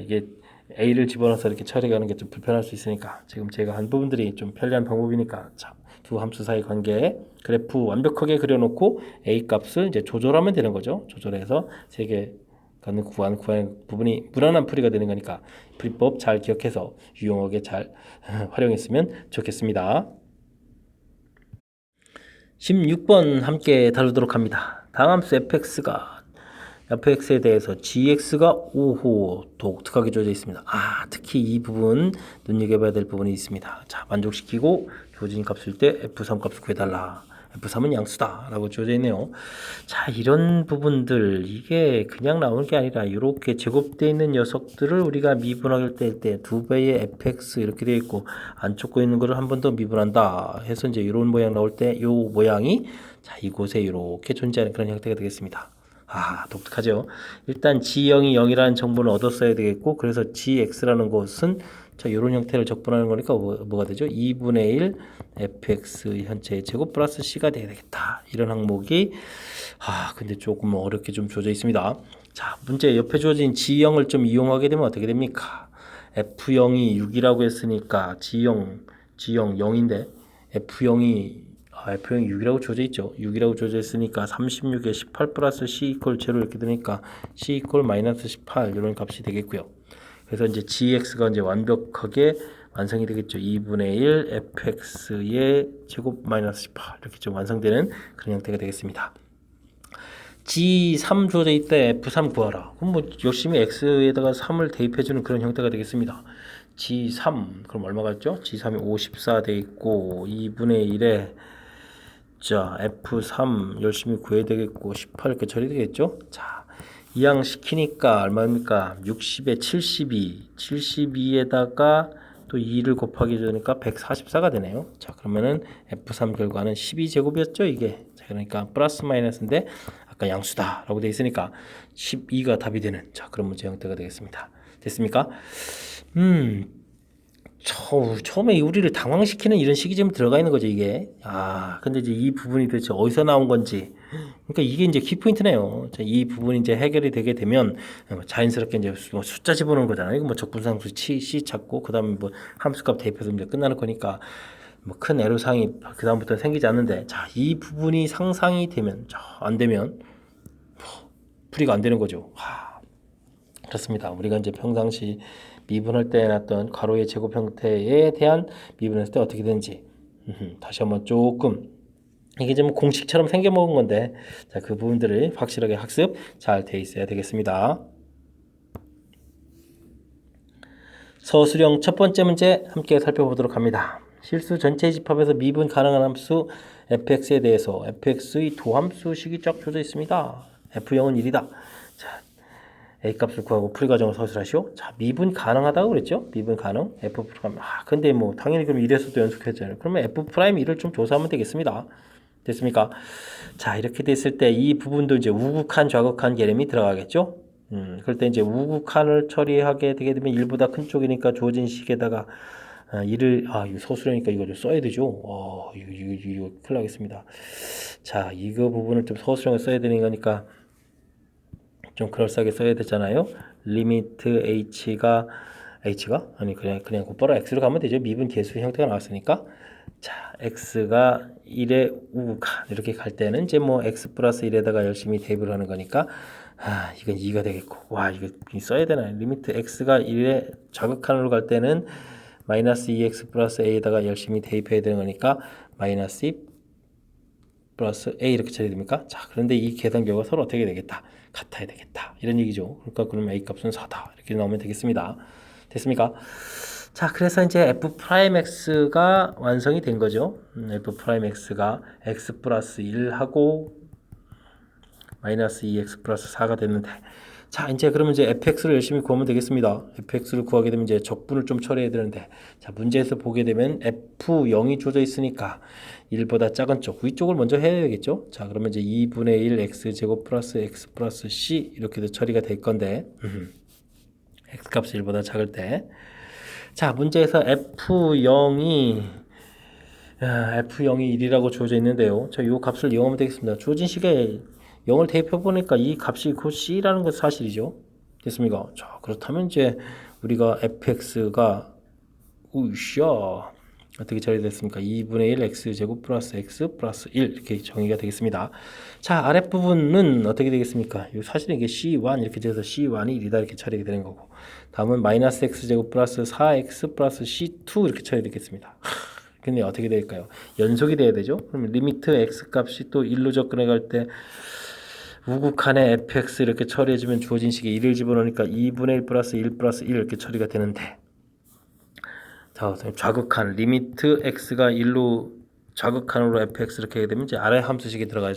이게 A를 집어넣어서 이렇게 처리하는 게 좀 불편할 수 있으니까 지금 제가 한 부분들이 좀 편리한 방법이니까, 자, 두 함수 사이 관계 그래프 완벽하게 그려놓고 A 값을 이제 조절하면 되는 거죠. 조절해서 세 개 구하는 부분이 무난한 풀이가 되는 거니까 풀이법 잘 기억해서 유용하게 잘 활용했으면 좋겠습니다. 16번 함께 다루도록 합니다. 다함수 fx에 대해서 gx가 5호 독특하게 주어져 있습니다. 특히 이 부분 눈여겨봐야 될 부분이 있습니다. 자, 만족시키고 주어진 값일 때 f3 값을 구해달라. F3은 양수다 라고 주어져 있네요. 자, 이런 부분들 이게 그냥 나오는 게 아니라 이렇게 제곱되어 있는 녀석들을 우리가 미분할 때 2배의 fx 이렇게 되어 있고 안쪽 거 있는 거를 한 번 더 미분한다 해서 이제 이런 모양 나올 때 이 모양이 자, 이곳에 이렇게 존재하는 그런 형태가 되겠습니다. 독특하죠. 일단 G0이 0이라는 정보는 얻었어야 되겠고, 그래서 GX라는 것은 자, 이런 형태를 적분하는 거니까 뭐가 되죠? 2분의 1 fx 현재의 제곱 플러스 c가 돼야 되겠다. 이런 항목이 근데 조금 어렵게 좀 주어져 있습니다. 자, 문제 옆에 주어진 G0을 좀 이용하게 되면 어떻게 됩니까? F0이 6이라고 했으니까 G0 0인데 F0이 6이라고 주어져 있죠. 6이라고 주어져 있으니까 36에 18 플러스 C 이퀄 0 이렇게 되니까 C 이퀄 마이너스 18 이런 값이 되겠고요. 그래서 이제 GX가 이제 완벽하게 완성이 되겠죠. 2분의 1 fx의 제곱 마이너스 18 이렇게 좀 완성되는 그런 형태가 되겠습니다. G3 주어져 있다 F3 구하라. 그럼 뭐 열심히 X에다가 3을 대입해주는 그런 형태가 되겠습니다. G3 그럼 얼마가 있죠? G3이 54 돼 있고 2분의 1에 자 F3 열심히 구해야 되겠고 18 이렇게 처리되겠죠? 자, 이항시키니까 얼마입니까? 60에 72에다가 또 2를 곱하기 되니까 144가 되네요. 자, 그러면은 F3 결과는 12제곱이었죠, 이게. 자, 그러니까 플러스 마이너스인데 아까 양수다 라고 되어 있으니까 12가 답이 되는 자, 그런 문제 형태가 되겠습니다. 됐습니까? 처음에 우리를 당황시키는 이런 식이 좀 들어가 있는 거죠, 이게. 근데 이제 이 부분이 도대체 어디서 나온 건지. 그러니까 이게 이제 키포인트네요. 자, 이 부분이 이제 해결이 되게 되면 자연스럽게 이제 뭐 숫자 집어넣는 거잖아요. 이거 뭐 적분상수 C 찾고, 그 다음에 뭐 함수값 대입해서 이제 끝나는 거니까 뭐 큰 애로사항이 그 다음부터 생기지 않는데, 자, 이 부분이 상상이 되면, 안 되면 풀이가 안 되는 거죠. 그렇습니다. 우리가 이제 평상시 미분할 때 해놨던 가로의 제곱 형태에 대한 미분했을 때 어떻게 되는지 다시 한번 조금 이게 좀 공식처럼 생겨먹은 건데 자, 그 부분들을 확실하게 학습 잘 돼 있어야 되겠습니다. 서술형 첫 번째 문제 함께 살펴보도록 합니다. 실수 전체 집합에서 미분 가능한 함수 fx에 대해서 fx의 도함수식이 쫙 줘져 있습니다. f0은 1이다. 자, A 값을 구하고 풀이 과정을 서술하시오. 자, 미분 가능하다고 그랬죠? 미분 가능. F 프라임. 근데 뭐 당연히 그럼 1에서도 연속했잖아요. 그러면 F 프라임 1을 좀 조사하면 되겠습니다. 됐습니까? 자, 이렇게 됐을 때 이 부분도 이제 우극한 좌극한 개념이 들어가겠죠? 그럴 때 이제 우극한을 처리하게 되게 되면 1보다 큰 쪽이니까 주어진 식에다가 1을 이거 서술하니까 이거 좀 써야 되죠? 이거 큰일 나겠습니다. 자, 이거 부분을 좀 서술형을 써야 되는 거니까 좀 그럴싸하게 써야 되잖아요. 리미트 h가 h가 아니 그냥 곧바로 x로 가면 되죠. 미분 계수 형태가 나왔으니까. 자, x가 1에 우가 이렇게 갈 때는 이제 뭐 x 플러스 1에다가 열심히 대입을 하는 거니까 이건 2가 되겠고, 와 이거 써야 되나? 리미트 x가 1에 좌극한으로 갈 때는 마이너스 2x 플러스 a에다가 열심히 대입해야 되는 거니까 마이너스 2 플러스 a 이렇게 처리됩니까? 자, 그런데 이 계산 결과 서로 어떻게 되겠다? 같아야 되겠다. 이런 얘기죠. 그러니까 그러면 a 값은 4다. 이렇게 나오면 되겠습니다. 됐습니까? 자, 그래서 이제 f 프라임 x가 완성이 된 거죠. f 프라임 x가 x 플러스 1하고 마이너스 2x 플러스 4가 됐는데, 자, 이제 그러면 이제 fx를 열심히 구하면 되겠습니다. fx를 구하게 되면 이제 적분을 좀 처리해야 되는데, 자, 문제에서 보게 되면 f0이 주어져 있으니까 1보다 작은 쪽 위쪽을 먼저 해야 되겠죠. 자, 그러면 이제 2분의 1 x제곱 플러스 x 플러스 c 이렇게도 처리가 될 건데, x 값이 1보다 작을 때, 자, 문제에서 f0이 1이라고 주어져 있는데요. 자, 이 값을 이용하면 되겠습니다. 주어진 식에 0을 대입해 보니까 이 값이 곧 c라는 것은 사실이죠. 됐습니까? 자, 그렇다면 이제 우리가 fx가 우샤 어떻게 처리됐습니까? 2분의 1 x제곱 플러스 x 플러스 1 이렇게 정의가 되겠습니다. 자, 아랫부분은 어떻게 되겠습니까? 사실은 이게 c1 이렇게 돼서 c1이 1이다 이렇게 처리가 되는 거고, 다음은 마이너스 x제곱 플러스 4x 플러스 c2 이렇게 처리되겠습니다. 근데 어떻게 될까요? 연속이 돼야 되죠. 그럼 리미트 x 값이 또 1로 접근해 갈 때 우극한에 fx 이렇게 처리해주면 주어진 식에 1을 집어넣으니까 2분의 1 플러스 1 플러스 1 이렇게 처리가 되는데, 자, 좌극한 리미트 x가 1로 좌극한으로 fx 이렇게 하게 되면 이제 아래 함수식이 들어가야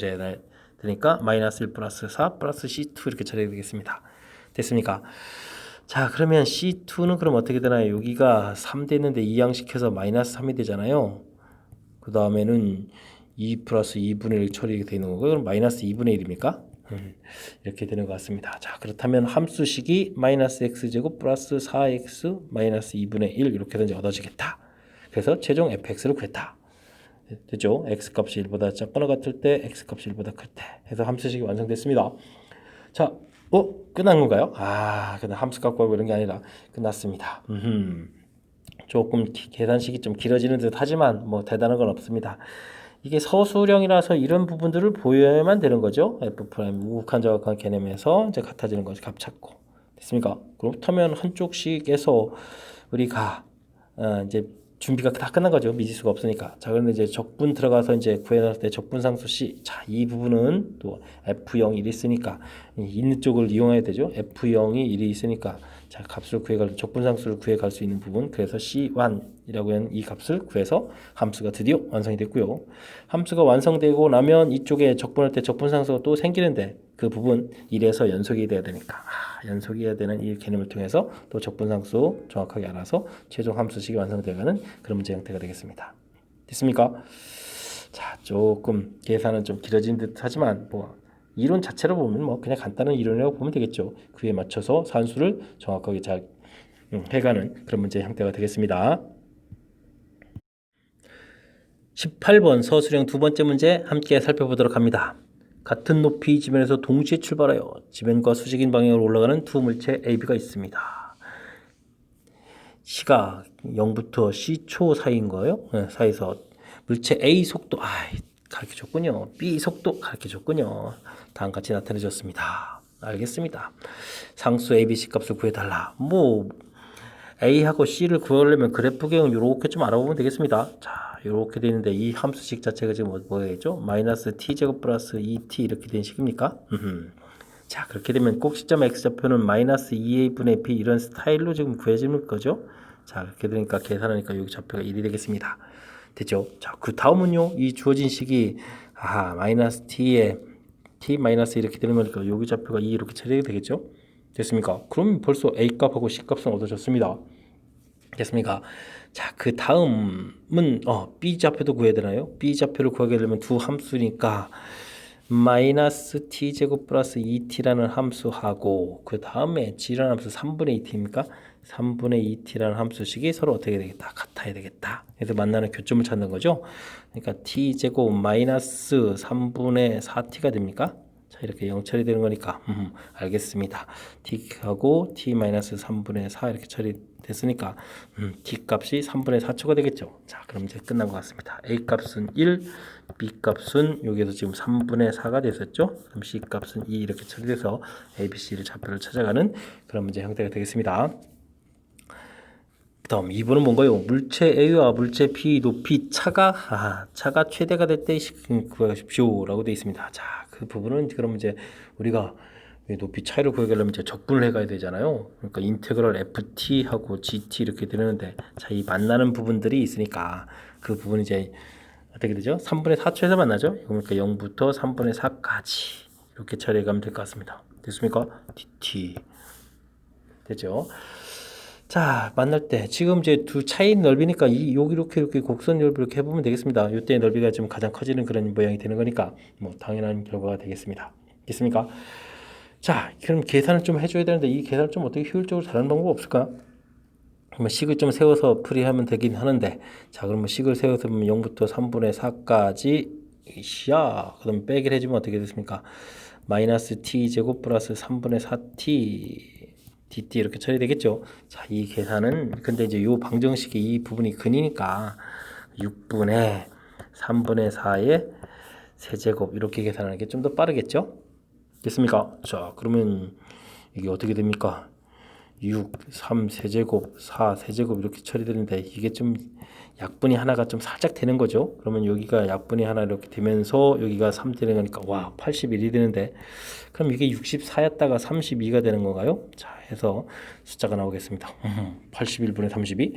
되니까 마이너스 1 플러스 4 플러스 c2 이렇게 처리가 되겠습니다. 됐습니까? 자, 그러면 c2는 그럼 어떻게 되나요? 여기가 3 됐는데 이항시켜서 마이너스 3이 되잖아요. 그 다음에는 2 플러스 2분의 1 처리가 되는 거고, 그럼 마이너스 2분의 1입니까? 이렇게 되는 것 같습니다. 자, 그렇다면 함수식이 마이너스 x제곱 플러스 4x 마이너스 2분의 1 이렇게 이제 얻어지겠다. 그래서 최종 fx를 구했다. 됐죠? x값이 1보다 작거나 같을 때, x값이 1보다 클 때 해서 함수식이 완성됐습니다. 자, 끝난 건가요? 그냥 함수값 구하고 이런 게 아니라 끝났습니다. 조금 계산식이 좀 길어지는 듯 하지만 뭐 대단한 건 없습니다. 이게 서술형이라서 이런 부분들을 보여야만 되는 거죠. f 프라임 우극한 좌극한 개념에서 이제 같아지는 것이 값 찾고. 됐습니까? 그렇다면 한쪽씩에서 우리가 이제 준비가 다 끝난 거죠. 미지수가 없으니까. 자, 그런데 이제 적분 들어가서 이제 구해놨을 때 적분상수 C. 자, 이 부분은 또 F0 1이 있으니까 있는 쪽을 이용해야 되죠. F0이 1이 있으니까 자, 값을 구해갈 적분상수를 구해갈 수 있는 부분. 그래서 C1이라고 하는 이 값을 구해서 함수가 드디어 완성이 됐고요. 함수가 완성되고 나면 이쪽에 적분할 때 적분상수가 또 생기는데 그 부분 1에서 연속이 돼야 되니까 연속이어야 되는 이 개념을 통해서 또 적분상수 정확하게 알아서 최종 함수식이 완성되어가는 그런 문제 형태가 되겠습니다. 됐습니까? 자, 조금 계산은 좀 길어진 듯 하지만 뭐 이론 자체로 보면 뭐 그냥 간단한 이론이라고 보면 되겠죠. 그에 맞춰서 산수를 정확하게 잘 해가는 그런 문제 형태가 되겠습니다. 18번 서술형 두 번째 문제 함께 살펴보도록 합니다. 같은 높이 지면에서 동시에 출발하여 지면과 수직인 방향으로 올라가는 두 물체 AB가 있습니다. C가 0부터 C초 사이인 거예요. 사이에서 물체 A 속도 가르쳐줬군요. B 속도 가르쳐줬군요. 다음같이 나타내줬습니다. 알겠습니다. 상수 ABC 값을 구해달라. 뭐 A하고 C를 구하려면 그래프 개형 이렇게 좀 알아보면 되겠습니다. 자, 이렇게 되어 있는데 이 함수식 자체가 지금 뭐겠죠? 마이너스 t제곱 플러스 2t 이렇게 된 식입니까? 자, 그렇게 되면 꼭지점 x좌표는 마이너스 2a분의 b 이런 스타일로 지금 구해지는 거죠. 자, 그렇게 되니까 계산하니까 여기 좌표가 1이 되겠습니다. 됐죠? 자, 그 다음은요. 이 주어진 식이 마이너스 t에 t 마이너스 이렇게 되는 거니까 여기 좌표가 2 이렇게 처리가 되겠죠? 됐습니까? 그럼 벌써 a 값하고 c 값은 얻어졌습니다. 됐습니까? 자, 그 다음은 b 좌표도 구해야 되나요? b 좌표를 구하게 되면 두 함수니까 마이너스 t제곱 플러스 2t라는 함수하고 그 다음에 g라는 함수 3분의 2t입니까? 3분의 2t라는 함수식이 서로 어떻게 되겠다? 같아야 되겠다. 그래서 만나는 교점을 찾는 거죠. 그러니까 t제곱 마이너스 3분의 4t가 됩니까? 자, 이렇게 0 처리되는 거니까 알겠습니다. t하고 t-3분의 4 이렇게 처리됐으니까 t 값이 3분의 4초가 되겠죠. 자, 그럼 이제 끝난 것 같습니다. a 값은 1, b 값은 여기에서 지금 3분의 4가 됐었죠. 그럼 c 값은 2 이렇게 처리돼서 a, b, c를 좌표를 찾아가는 그런 문제 형태가 되겠습니다. 다음 2번은 뭔가요? 물체 A와 물체 B 높이 차가 최대가 될 때 구하십시오 라고 되어 있습니다. 자, 그 부분은 그럼 이제 우리가 높이 차이를 구하려면 이제 적분을 해가야 되잖아요. 그러니까 인테그럴 FT하고 GT 이렇게 되는데, 자, 이 만나는 부분들이 있으니까 그 부분이 이제 어떻게 되죠? 3분의 4초에서 만나죠? 그러니까 0부터 3분의 4까지 이렇게 처리해가면 될 것 같습니다. 됐습니까? DT 됐죠? 자, 만날 때 지금 이제 두 차이 넓이니까 여기 이렇게 곡선 넓이 이렇게 해보면 되겠습니다. 이때 넓이가 좀 가장 커지는 그런 모양이 되는 거니까 뭐 당연한 결과가 되겠습니다. 됐습니까? 자, 그럼 계산을 좀 해줘야 되는데 이 계산을 좀 어떻게 효율적으로 잘하는 방법 없을까? 그러면 식을 좀 세워서 풀이하면 되긴 하는데, 자, 그러면 식을 세워서 0부터 3분의 4까지 그럼 빼기를 해주면 어떻게 됐습니까? 마이너스 t 제곱 플러스 3분의 4t dt 이렇게 처리되겠죠. 자, 이 계산은 근데 이제 요 방정식의 이 부분이 근이니까 6분의 3분의 4의 세제곱 이렇게 계산하는 게 좀 더 빠르겠죠. 됐습니까? 자, 그러면 이게 어떻게 됩니까? 6, 3 세제곱, 4 세제곱 이렇게 처리되는데 이게 좀 약분이 하나가 좀 살짝 되는 거죠. 그러면 여기가 약분이 하나 이렇게 되면서 여기가 3 되는 거니까 와 81이 되는데, 그럼 이게 64였다가 32가 되는 건가요? 자, 해서 숫자가 나오겠습니다. 81분의 32.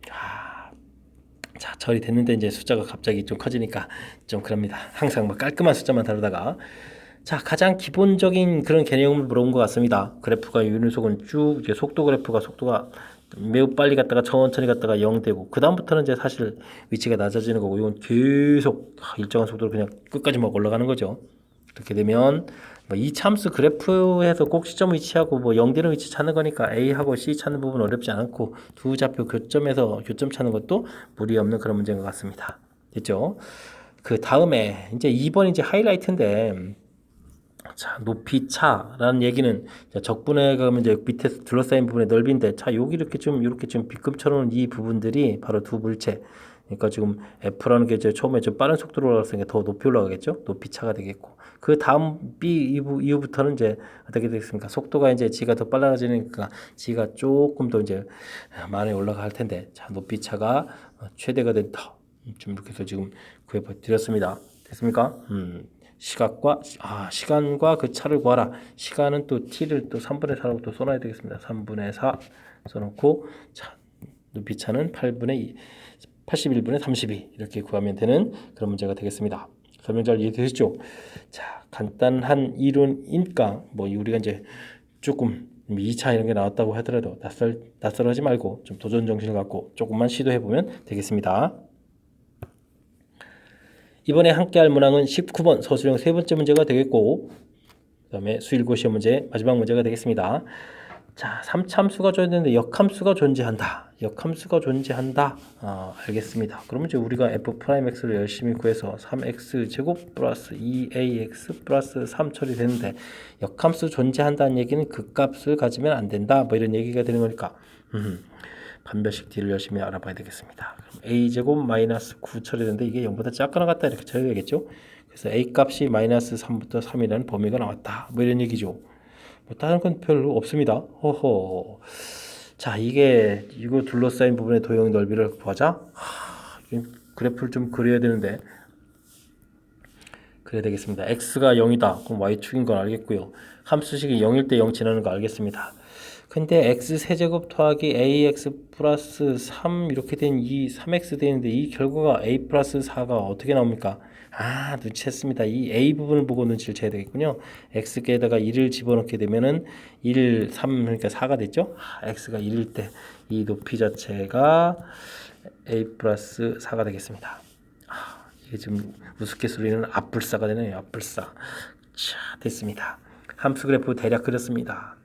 자, 처리됐는데 이제 숫자가 갑자기 좀 커지니까 좀 그럽니다. 항상 뭐 깔끔한 숫자만 다루다가, 자, 가장 기본적인 그런 개념을 물어본 것 같습니다. 그래프가 유닛속은 쭉 이제 속도 그래프가 속도가 매우 빨리 갔다가 천천히 갔다가 0 되고, 그 다음부터는 이제 사실 위치가 낮아지는 거고, 이건 계속 일정한 속도로 그냥 끝까지 막 올라가는 거죠. 그렇게 되면 뭐 이차함수 그래프에서 꼭 시점 위치하고 뭐 0 되는 위치 찾는 거니까 A하고 C 찾는 부분 어렵지 않고 두 좌표 교점에서 교점 찾는 것도 무리 없는 그런 문제인 것 같습니다. 됐죠? 그 다음에 이제 2번 이제 하이라이트인데, 자, 높이 차라는 얘기는 적분에 가면 이제 밑에 둘러싸인 부분의 넓이인데, 자, 여기 이렇게 좀 빗금처럼 이 부분들이 바로 두 물체. 그러니까 지금 F라는 게 이제 처음에 좀 빠른 속도로 올라갔으니까 더 높이 올라가겠죠? 높이 차가 되겠고. 그 다음 B 이후부터는 이제 어떻게 되겠습니까? 속도가 이제 G가 더 빨라지니까 G가 조금 더 이제 많이 올라갈 텐데, 자, 높이 차가 최대가 된다. 좀 이렇게 해서 지금 구해 드렸습니다. 됐습니까? 시간과 그 차를 구하라. 시간은 또 t를 또 3분의 4라고 또 써놔야 되겠습니다. 3분의 4 써놓고, 자, 높이 차는 81분의 32 이렇게 구하면 되는 그런 문제가 되겠습니다. 설명 잘 이해되셨죠? 자, 간단한 이론이니까 뭐 우리가 이제 조금 2차 이런 게 나왔다고 하더라도 낯설하지 말고 좀 도전 정신을 갖고 조금만 시도해 보면 되겠습니다. 이번에 함께할 문항은 19번 서술형 세 번째 문제가 되겠고, 그 다음에 수일고 시험 문제 마지막 문제가 되겠습니다. 자, 3참수가 존재하는데 역함수가 존재한다. 역함수가 존재한다. 알겠습니다. 그러면 이제 우리가 f'x를 열심히 구해서 3x 제곱 플러스 2ax 플러스 3 처리되는데, 역함수 존재한다는 얘기는 그 값을 가지면 안 된다. 뭐 이런 얘기가 되는 거니까 반별식 D를 열심히 알아봐야 되겠습니다. 그럼 a제곱 마이너스 9 처리되는데 이게 0보다 작거나 같다 이렇게 처리되겠죠. 그래서 a 값이 마이너스 3부터 3이라는 범위가 나왔다. 뭐 이런 얘기죠. 뭐 다른 건 별로 없습니다. 허허. 자, 이거 둘러싸인 부분의 도형 넓이를 구하자. 그래프를 좀 그려야 되는데, 그래야 되겠습니다. x가 0이다. 그럼 y축인 건 알겠고요. 함수식이 0일 때 0 지나는 거 알겠습니다. 근데 x 세제곱 더하기 ax 플러스 3 이렇게 된 이 3x 되는데 이 결과가 a 플러스 4가 어떻게 나옵니까? 눈치챘습니다. 이 a 부분을 보고 눈치를 채야 되겠군요. x에다가 1을 집어넣게 되면은 1, 3 그러니까 4가 됐죠? x가 1일 때 이 높이 자체가 a 플러스 4가 되겠습니다. 이게 지금 우스갯소리는 앞불사가 되네요. 앞불사. 자, 됐습니다. 함수 그래프 대략 그렸습니다.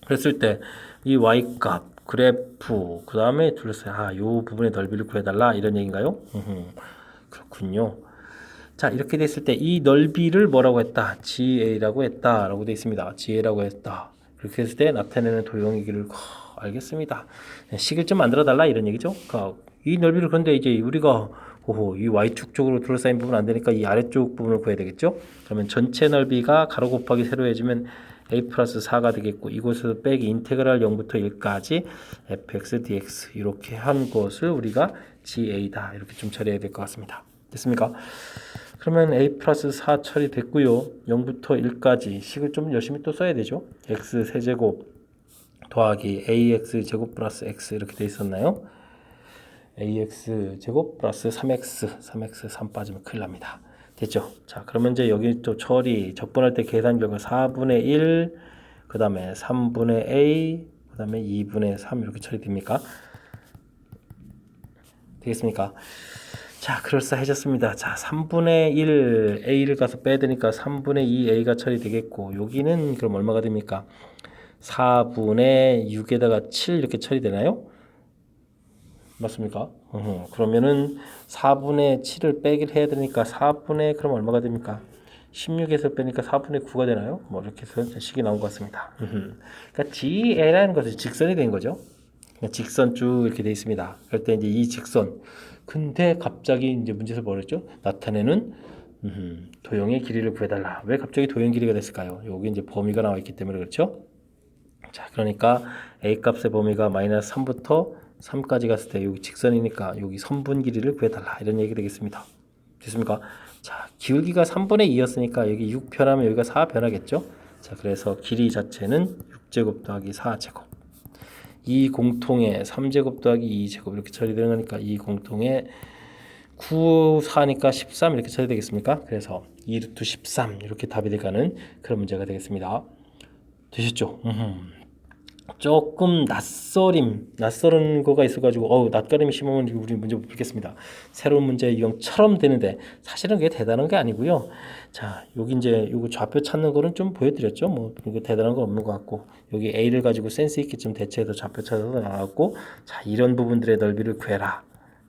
그랬을 때 이 y값 그래프 그 다음에 둘러싸요. 요 부분의 넓이를 구해달라 이런 얘기인가요? 그렇군요. 자, 이렇게 됐을 때 이 넓이를 뭐라고 했다? GA라고 했다 라고 되어 있습니다. GA라고 했다. 그렇게 했을 때 나타내는 도형의 길을 알겠습니다. 식을 좀 만들어 달라 이런 얘기죠. 그러니까 이 넓이를 그런데 이제 우리가 이 Y축 쪽으로 둘러싸인 부분 안 되니까 이 아래쪽 부분을 구해야 되겠죠. 그러면 전체 넓이가 가로 곱하기 세로 해주면 a 플러스 4가 되겠고 이곳에서 빼기 인테그랄 0부터 1까지 fx dx 이렇게 한 것을 우리가 GA다 이렇게 좀 처리해야 될 것 같습니다. 됐습니까? 그러면 a 플러스 4 처리됐고요. 0부터 1까지 식을 좀 열심히 또 써야 되죠. x 세제곱 더하기 ax 제곱 플러스 x 이렇게 돼 있었나요? ax 제곱 플러스 3x 3 빠지면 큰일 납니다. 됐죠? 자, 그러면 이제 여기 또 처리 적분할 때 계산 결과 4분의 1, 그 다음에 3분의 a, 그 다음에 2분의 3 이렇게 처리됩니까? 되겠습니까? 자, 그럴싸해졌습니다. 자, 3분의 1 a를 가서 빼야 되니까 3분의 2 a가 처리되겠고 여기는 그럼 얼마가 됩니까? 4분의 6에다가 7 이렇게 처리되나요? 맞습니까? 그러면은 4분의 7을 빼기를 해야 되니까 4분의 그럼 얼마가 됩니까? 16에서 빼니까 4분의 9가 되나요? 뭐 이렇게 해서 식이 나온 것 같습니다. 그러니까 GA라는 것은 직선이 된 거죠. 그러니까 직선 쭉 이렇게 돼 있습니다. 그럴 때 이제 이 직선. 근데 갑자기 이제 문제에서 뭐랬죠? 나타내는 도형의 길이를 구해달라. 왜 갑자기 도형 길이가 됐을까요? 여기 이제 범위가 나와 있기 때문에 그렇죠? 자, 그러니까 A 값의 범위가 마이너스 3부터 3까지 갔을 때 여기 직선이니까 여기 선분 길이를 구해달라 이런 얘기 되겠습니다. 됐습니까? 자, 기울기가 3분의 2였으니까 여기 6 변하면 여기가 4 변하겠죠? 자, 그래서 길이 자체는 6제곱 더하기 4제곱 이 공통에 3제곱 더하기 2제곱 이렇게 처리되는 거니까 이 공통에 9, 4니까 13 이렇게 처리되겠습니까? 그래서 2루트 13 이렇게 답이 돼가는 그런 문제가 되겠습니다. 되셨죠? 조금 낯설은 거가 있어가지고 낯가림이 심하면 우리 문제 못 풀겠습니다. 새로운 문제 유형처럼 되는데 사실은 그게 대단한 게 아니고요. 자, 여기 이제 요거 좌표 찾는 거는 좀 보여드렸죠. 뭐 이거 대단한 건 없는 것 같고 여기 A를 가지고 센스 있게 좀 대체해서 좌표 찾아서 나왔고 자, 이런 부분들의 넓이를 구해라.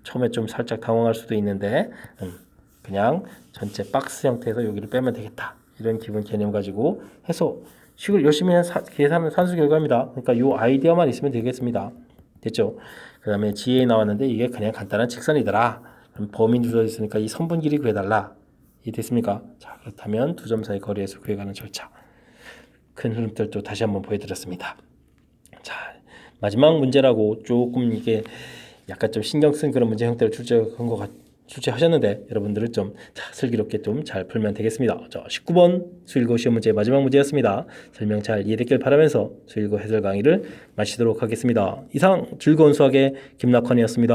처음에 좀 살짝 당황할 수도 있는데 그냥 전체 박스 형태에서 여기를 빼면 되겠다. 이런 기본 개념 가지고 해서 식을 열심히 계산하는 산수 결과입니다. 그러니까 이 아이디어만 있으면 되겠습니다. 됐죠? 그 다음에 GA 나왔는데 이게 그냥 간단한 직선이더라. 그럼 범위 주어져 있으니까 이 선분 길이 구해달라. 이해 됐습니까? 자, 그렇다면 두 점 사이 거리에서 구해가는 절차. 큰 흐름들도 다시 한번 보여드렸습니다. 자, 마지막 문제라고 조금 이게 약간 좀 신경 쓴 그런 문제 형태를 출제하셨는데 여러분들은 좀 슬기롭게 좀 잘 풀면 되겠습니다. 자, 19번 수일고 시험 문제 마지막 문제였습니다. 설명 잘 이해됐길 바라면서 수일고 해설 강의를 마치도록 하겠습니다. 이상 즐거운 수학의 김낙환이었습니다.